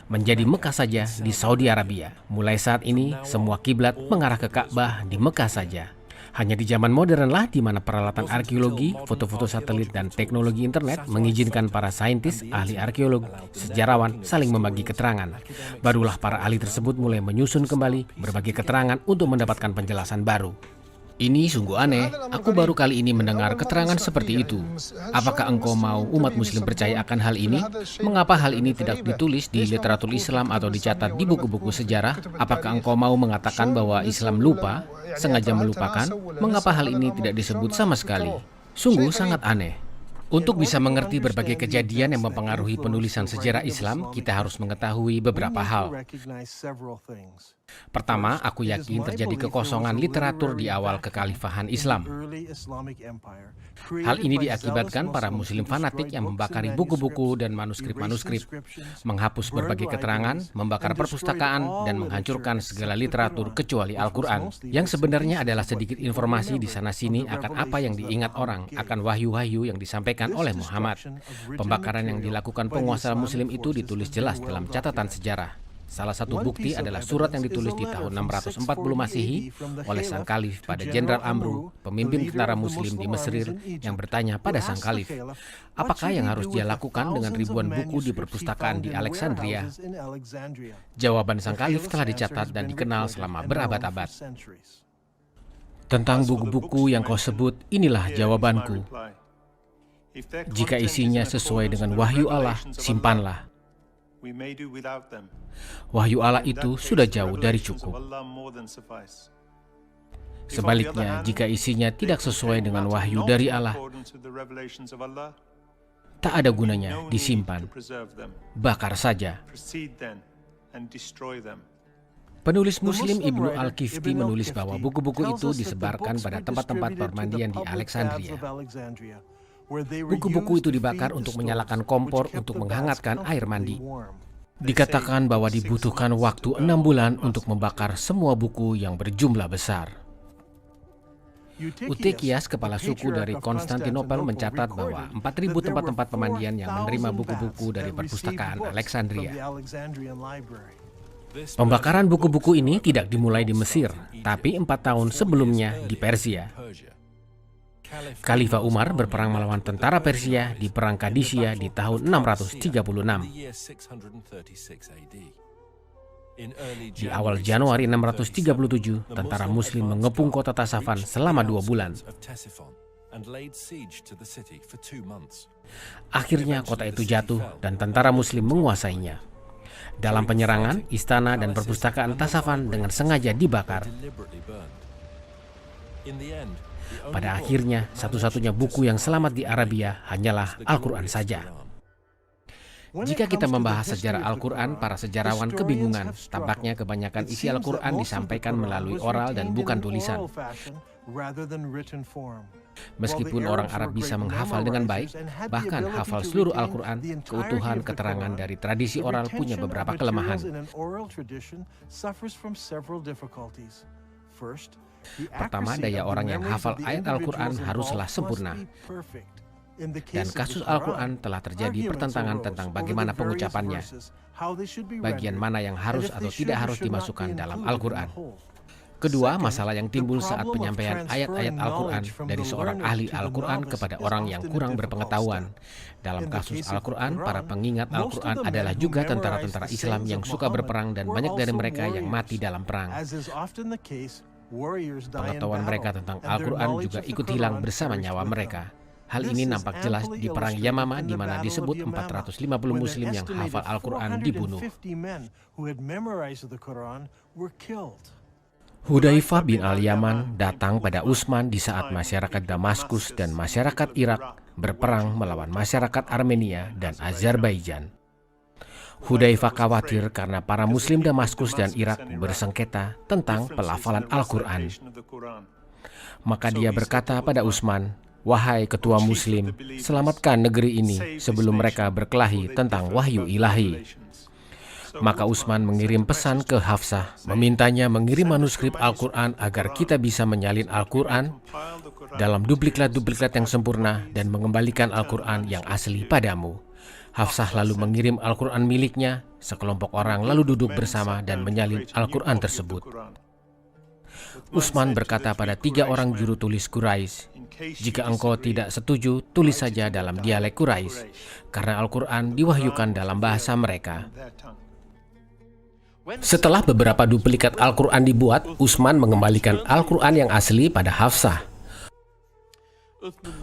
menjadi Mekah saja di Saudi Arabia. Mulai saat ini, semua kiblat mengarah ke Ka'bah di Mekah saja. Hanya di zaman modernlah di mana peralatan arkeologi, foto-foto satelit, dan teknologi internet mengizinkan para saintis, ahli arkeolog, sejarawan saling membagi keterangan. Barulah para ahli tersebut mulai menyusun kembali berbagai keterangan untuk mendapatkan penjelasan baru. Ini sungguh aneh, aku baru kali ini mendengar keterangan seperti itu. Apakah engkau mau umat muslim percaya akan hal ini? Mengapa hal ini tidak ditulis di literatur Islam atau dicatat di buku-buku sejarah? Apakah engkau mau mengatakan bahwa Islam lupa, sengaja melupakan? Mengapa hal ini tidak disebut sama sekali? Sungguh sangat aneh. Untuk bisa mengerti berbagai kejadian yang mempengaruhi penulisan sejarah Islam, kita harus mengetahui beberapa hal. Pertama, aku yakin terjadi kekosongan literatur di awal kekhalifahan Islam. Hal ini diakibatkan para muslim fanatik yang membakari buku-buku dan manuskrip-manuskrip, menghapus berbagai keterangan, membakar perpustakaan, dan menghancurkan segala literatur kecuali Al-Quran, yang sebenarnya adalah sedikit informasi di sana-sini akan apa yang diingat orang, akan wahyu-wahyu yang disampaikan oleh Muhammad. Pembakaran yang dilakukan penguasa muslim itu ditulis jelas dalam catatan sejarah. Salah satu bukti adalah surat yang ditulis di tahun 640 Masehi oleh sang kalif pada Jenderal Amru, pemimpin tentara muslim di Mesir, yang bertanya pada sang kalif, apakah yang harus dia lakukan dengan ribuan buku di perpustakaan di Alexandria? Jawaban sang kalif telah dicatat dan dikenal selama berabad-abad. Tentang buku-buku yang kau sebut, inilah jawabanku. Jika isinya sesuai dengan wahyu Allah, simpanlah. Wahyu Allah itu sudah jauh dari cukup. Sebaliknya, jika isinya tidak sesuai dengan wahyu dari Allah, tak ada gunanya disimpan. Bakar saja. Penulis Muslim Ibnu Al-Kifti menulis bahwa buku-buku itu disebarkan pada tempat-tempat permandian di Alexandria. Buku-buku itu dibakar untuk menyalakan kompor untuk menghangatkan air mandi. Dikatakan bahwa dibutuhkan waktu 6 bulan untuk membakar semua buku yang berjumlah besar. Eutychius, kepala suku dari Konstantinopel, mencatat bahwa 4.000 tempat-tempat pemandian yang menerima buku-buku dari perpustakaan Alexandria. Pembakaran buku-buku ini tidak dimulai di Mesir, tapi 4 tahun sebelumnya di Persia. Khalifah Umar berperang melawan tentara Persia di Perang Qadisiyah di tahun 636. Di awal Januari 637, tentara Muslim mengepung kota Tasafan selama 2 bulan. Akhirnya kota itu jatuh dan tentara Muslim menguasainya. Dalam penyerangan, istana dan perpustakaan Tasafan dengan sengaja dibakar. Pada akhirnya, satu-satunya buku yang selamat di Arabia hanyalah Al-Quran saja. Jika kita membahas sejarah Al-Quran, para sejarawan kebingungan. Tampaknya kebanyakan isi Al-Quran disampaikan melalui oral dan bukan tulisan. Meskipun orang Arab bisa menghafal dengan baik, bahkan hafal seluruh Al-Quran, keutuhan keterangan dari tradisi oral punya beberapa kelemahan. Pertama, daya orang yang hafal ayat Al-Quran haruslah sempurna. Dan kasus Al-Quran telah terjadi pertentangan tentang bagaimana pengucapannya, bagian mana yang harus atau tidak harus dimasukkan dalam Al-Quran. Kedua, masalah yang timbul saat penyampaian ayat-ayat Al-Quran dari seorang ahli Al-Quran kepada orang yang kurang berpengetahuan. Dalam kasus Al-Quran, para pengingat Al-Quran adalah juga tentara-tentara Islam yang suka berperang dan banyak dari mereka yang mati dalam perang. Pengetahuan mereka tentang Al-Quran juga ikut hilang bersama nyawa mereka. Hal ini nampak jelas di Perang Yamama di mana disebut 450 Muslim yang hafal Al-Quran dibunuh. Hudzaifah bin Al-Yaman datang pada Utsman di saat masyarakat Damaskus dan masyarakat Irak berperang melawan masyarakat Armenia dan Azerbaijan. Hudzaifah khawatir karena para Muslim Damaskus dan Irak bersengketa tentang pelafalan Al-Quran. Maka dia berkata pada Utsman, "Wahai ketua Muslim, selamatkan negeri ini sebelum mereka berkelahi tentang wahyu ilahi." Maka Utsman mengirim pesan ke Hafsah, memintanya mengirim manuskrip Al-Quran agar kita bisa menyalin Al-Quran dalam duplikat-duplikat yang sempurna dan mengembalikan Al-Quran yang asli padamu. Hafsah lalu mengirim Al-Quran miliknya, sekelompok orang lalu duduk bersama dan menyalin Al-Quran tersebut. Utsman berkata pada 3 orang juru tulis Quraisy, "Jika engkau tidak setuju, tulis saja dalam dialek Quraisy, karena Al-Quran diwahyukan dalam bahasa mereka." Setelah beberapa duplikat Al-Quran dibuat, Utsman mengembalikan Al-Quran yang asli pada Hafsah.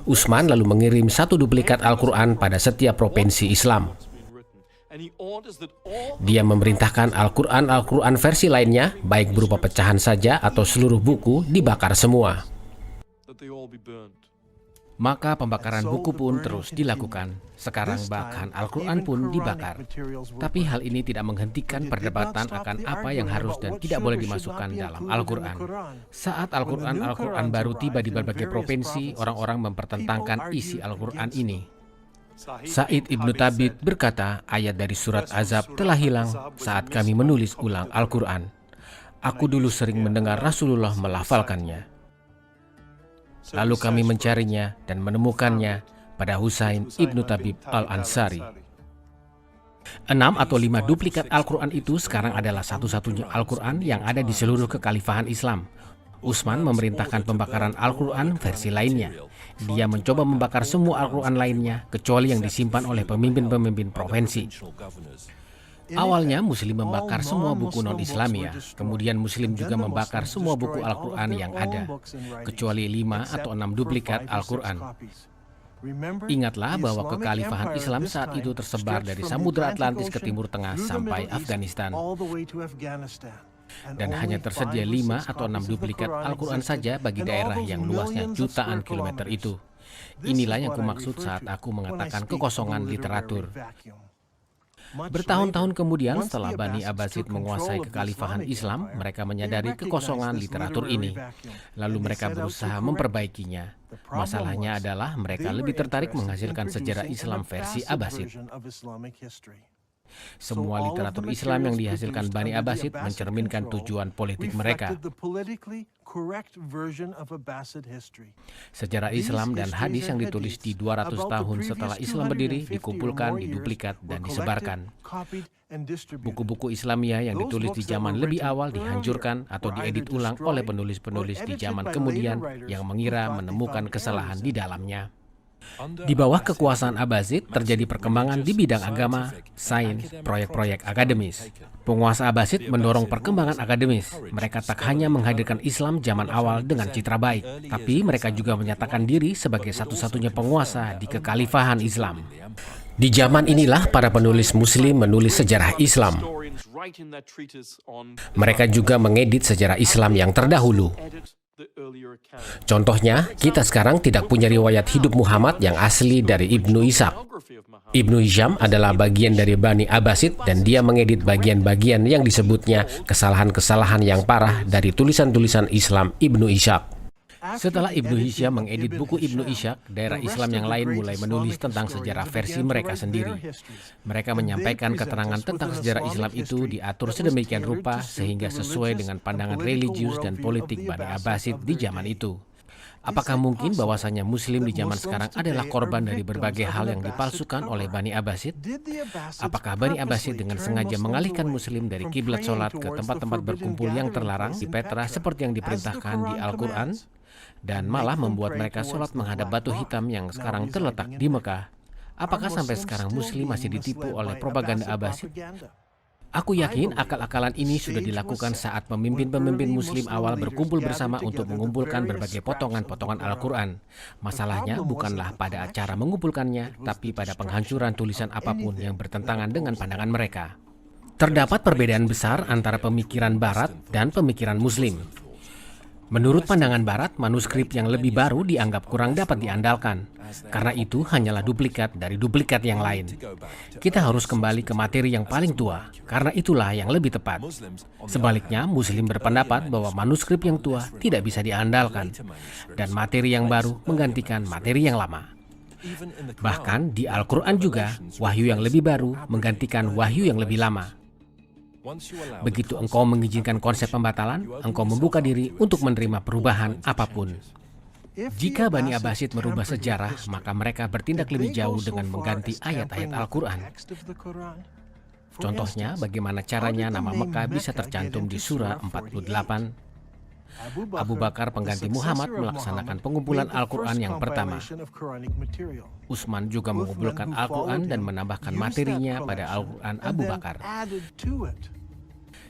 Utsman lalu mengirim 1 duplikat Al-Quran pada setiap provinsi Islam. Dia memerintahkan Al-Quran versi lainnya, baik berupa pecahan saja atau seluruh buku, dibakar semua. Maka pembakaran buku pun terus dilakukan. Sekarang bahkan Al-Quran pun dibakar. Tapi hal ini tidak menghentikan perdebatan akan apa yang harus dan tidak boleh dimasukkan dalam Al-Quran. Saat Al-Quran baru tiba di berbagai provinsi, orang-orang mempertentangkan isi Al-Quran ini. Sa'id Ibnu Thabit berkata, ayat dari surat Azab telah hilang saat kami menulis ulang Al-Quran. Aku dulu sering mendengar Rasulullah melafalkannya. Lalu kami mencarinya dan menemukannya pada Husain Ibnu Tabib Al-Ansari. 6 atau 5 duplikat Al-Quran itu sekarang adalah satu-satunya Al-Quran yang ada di seluruh kekhalifahan Islam. Utsman memerintahkan pembakaran Al-Quran versi lainnya. Dia mencoba membakar semua Al-Quran lainnya, kecuali yang disimpan oleh pemimpin-pemimpin provinsi. Awalnya Muslim membakar semua buku non-Islamia, kemudian Muslim juga membakar semua buku Al-Quran yang ada, kecuali 5 atau 6 duplikat Al-Quran. Ingatlah bahwa kekhalifahan Islam saat itu tersebar dari Samudra Atlantis ke Timur Tengah sampai Afghanistan. Dan hanya tersedia 5 atau 6 duplikat Al-Quran saja bagi daerah yang luasnya jutaan kilometer itu. Inilah yang kumaksud saat aku mengatakan kekosongan literatur. Bertahun-tahun kemudian setelah Bani Abbasid menguasai kekhalifahan Islam, mereka menyadari kekosongan literatur ini. Lalu mereka berusaha memperbaikinya. Masalahnya adalah mereka lebih tertarik menghasilkan sejarah Islam versi Abbasid. Semua literatur Islam yang dihasilkan Bani Abbasid mencerminkan tujuan politik mereka. Sejarah Islam dan hadis yang ditulis di 200 tahun setelah Islam berdiri dikumpulkan, diduplikat, dan disebarkan. Buku-buku Islamiyah yang ditulis di zaman lebih awal dihancurkan atau diedit ulang oleh penulis-penulis di zaman kemudian yang mengira menemukan kesalahan di dalamnya. Di bawah kekuasaan Abbasid terjadi perkembangan di bidang agama, sains, proyek-proyek akademis. Penguasa Abbasid mendorong perkembangan akademis. Mereka tak hanya menghadirkan Islam zaman awal dengan citra baik, tapi mereka juga menyatakan diri sebagai satu-satunya penguasa di kekhalifahan Islam. Di zaman inilah para penulis Muslim menulis sejarah Islam. Mereka juga mengedit sejarah Islam yang terdahulu. Contohnya, kita sekarang tidak punya riwayat hidup Muhammad yang asli dari Ibnu Ishaq. Ibnu Hisham adalah bagian dari Bani Abbasid dan dia mengedit bagian-bagian yang disebutnya kesalahan-kesalahan yang parah dari tulisan-tulisan Islam Ibnu Ishaq. Setelah Ibnu Hisham mengedit buku Ibnu Ishaq, daerah Islam yang lain mulai menulis tentang sejarah versi mereka sendiri. Mereka menyampaikan keterangan tentang sejarah Islam itu diatur sedemikian rupa sehingga sesuai dengan pandangan religius dan politik Bani Abbasid di zaman itu. Apakah mungkin bahwasanya Muslim di zaman sekarang adalah korban dari berbagai hal yang dipalsukan oleh Bani Abbasid? Apakah Bani Abbasid dengan sengaja mengalihkan Muslim dari kiblat sholat ke tempat-tempat berkumpul yang terlarang di Petra seperti yang diperintahkan di Al-Quran? Dan malah membuat mereka sholat menghadap batu hitam yang sekarang terletak di Mekah? Apakah sampai sekarang Muslim masih ditipu oleh propaganda Abbasid? Aku yakin akal-akalan ini sudah dilakukan saat pemimpin-pemimpin Muslim awal berkumpul bersama untuk mengumpulkan berbagai potongan-potongan Al-Quran. Masalahnya bukanlah pada cara mengumpulkannya, tapi pada penghancuran tulisan apapun yang bertentangan dengan pandangan mereka. Terdapat perbedaan besar antara pemikiran Barat dan pemikiran Muslim. Menurut pandangan Barat, manuskrip yang lebih baru dianggap kurang dapat diandalkan. Karena itu hanyalah duplikat dari duplikat yang lain. Kita harus kembali ke materi yang paling tua, karena itulah yang lebih tepat. Sebaliknya, Muslim berpendapat bahwa manuskrip yang tua tidak bisa diandalkan, dan materi yang baru menggantikan materi yang lama. Bahkan di Al-Quran juga, wahyu yang lebih baru menggantikan wahyu yang lebih lama. Begitu engkau mengizinkan konsep pembatalan, engkau membuka diri untuk menerima perubahan apapun. Jika Bani Abbasid merubah sejarah, maka mereka bertindak lebih jauh dengan mengganti ayat-ayat Al-Quran. Contohnya, bagaimana caranya nama Mekah bisa tercantum di surah 48. Abu Bakar pengganti Muhammad melaksanakan pengumpulan Al-Quran yang pertama. Utsman juga mengumpulkan Al-Quran dan menambahkan materinya pada Al-Quran Abu Bakar.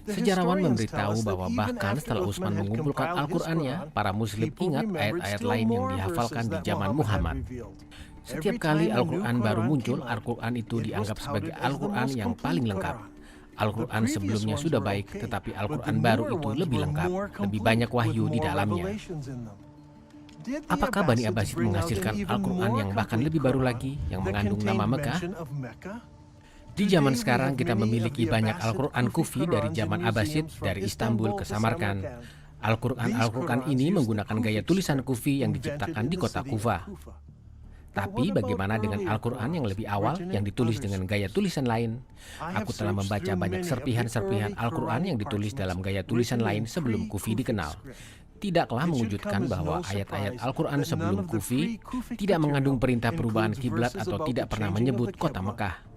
Sejarawan memberitahu bahwa bahkan setelah Utsman mengumpulkan Al-Qurannya, para Muslim ingat ayat-ayat lain yang dihafalkan di zaman Muhammad. Setiap kali Al-Quran baru muncul, Al-Quran itu dianggap sebagai Al-Quran yang paling lengkap. Al-Quran sebelumnya sudah baik, tetapi Al-Quran baru itu lebih lengkap, lebih banyak wahyu di dalamnya. Apakah Bani Abbasid menghasilkan Al-Quran yang bahkan lebih baru lagi, yang mengandung nama Mekah? Di zaman sekarang kita memiliki banyak Al-Quran Kufi dari zaman Abbasid, dari Istanbul ke Samarkand. Al-Quran ini menggunakan gaya tulisan Kufi yang diciptakan di kota Kufa. Tapi bagaimana dengan Al-Quran yang lebih awal yang ditulis dengan gaya tulisan lain? Aku telah membaca banyak serpihan-serpihan Al-Quran yang ditulis dalam gaya tulisan lain sebelum Kufi dikenal. Tidaklah mengejutkan bahwa ayat-ayat Al-Quran sebelum Kufi tidak mengandung perintah perubahan kiblat atau tidak pernah menyebut kota Mekah.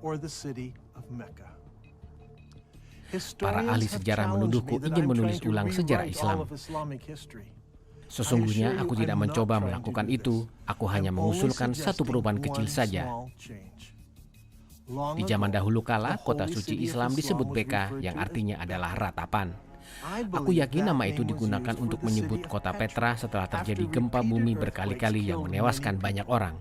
Para ahli sejarah menuduhku ingin menulis ulang sejarah Islam. Sesungguhnya aku tidak mencoba melakukan itu, aku hanya mengusulkan satu perubahan kecil saja. Di zaman dahulu kala, kota suci Islam disebut Beka, yang artinya adalah ratapan. Aku yakin nama itu digunakan untuk menyebut kota Petra setelah terjadi gempa bumi berkali-kali yang menewaskan banyak orang.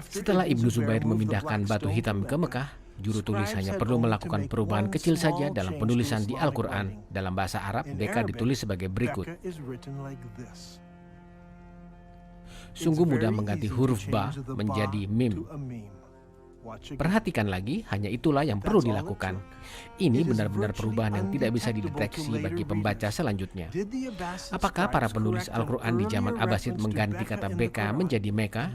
Setelah Ibnu Zubair memindahkan batu hitam ke Mekah, juru tulis hanya perlu melakukan perubahan kecil saja dalam penulisan di Al-Quran. Dalam bahasa Arab, Beka ditulis sebagai berikut. Sungguh mudah mengganti huruf ba menjadi mim. Perhatikan lagi, hanya itulah yang perlu dilakukan. Ini benar-benar perubahan yang tidak bisa dideteksi bagi pembaca selanjutnya. Apakah para penulis Al-Quran di zaman Abbasid mengganti kata Beka menjadi Mekah?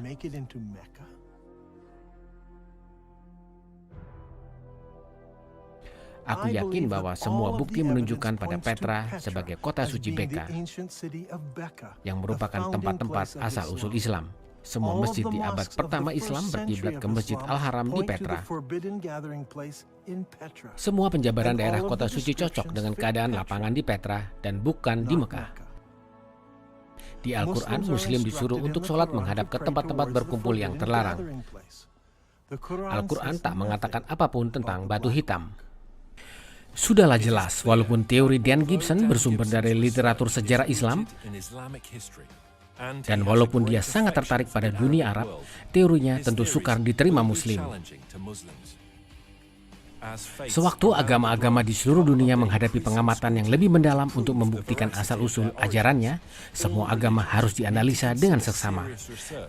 Aku yakin bahwa semua bukti menunjukkan pada Petra sebagai kota suci Beka, yang merupakan tempat-tempat asal-usul Islam. Semua masjid di abad pertama Islam berkiblat ke Masjid Al-Haram di Petra. Semua penjabaran daerah kota suci cocok dengan keadaan lapangan di Petra dan bukan di Mekah. Di Al-Quran, Muslim disuruh untuk sholat menghadap ke tempat-tempat berkumpul yang terlarang. Al-Quran tak mengatakan apapun tentang batu hitam. Sudahlah jelas, walaupun teori Dan Gibson bersumber dari literatur sejarah Islam, dan walaupun dia sangat tertarik pada dunia Arab, teorinya tentu sukar diterima Muslim. Sewaktu agama-agama di seluruh dunia menghadapi pengamatan yang lebih mendalam untuk membuktikan asal-usul ajarannya, semua agama harus dianalisa dengan seksama.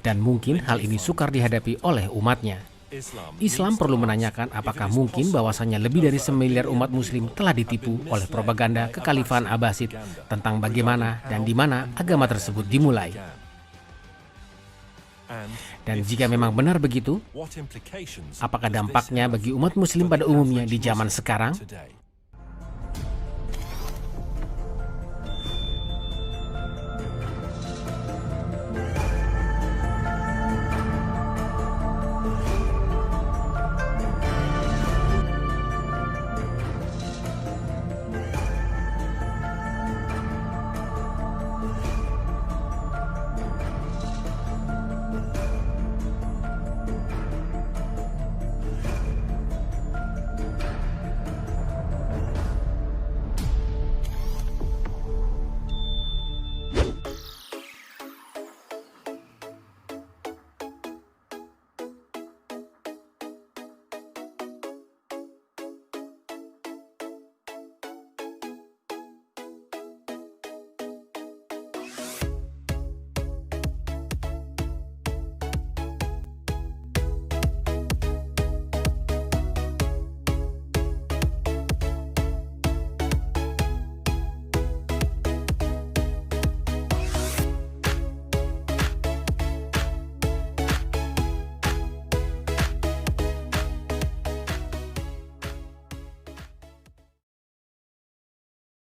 Dan mungkin hal ini sukar dihadapi oleh umatnya. Islam perlu menanyakan apakah mungkin bahwasannya lebih dari 1 miliar umat muslim telah ditipu oleh propaganda kekhalifahan Abbasid tentang bagaimana dan di mana agama tersebut dimulai. Dan jika memang benar begitu, apakah dampaknya bagi umat muslim pada umumnya di zaman sekarang?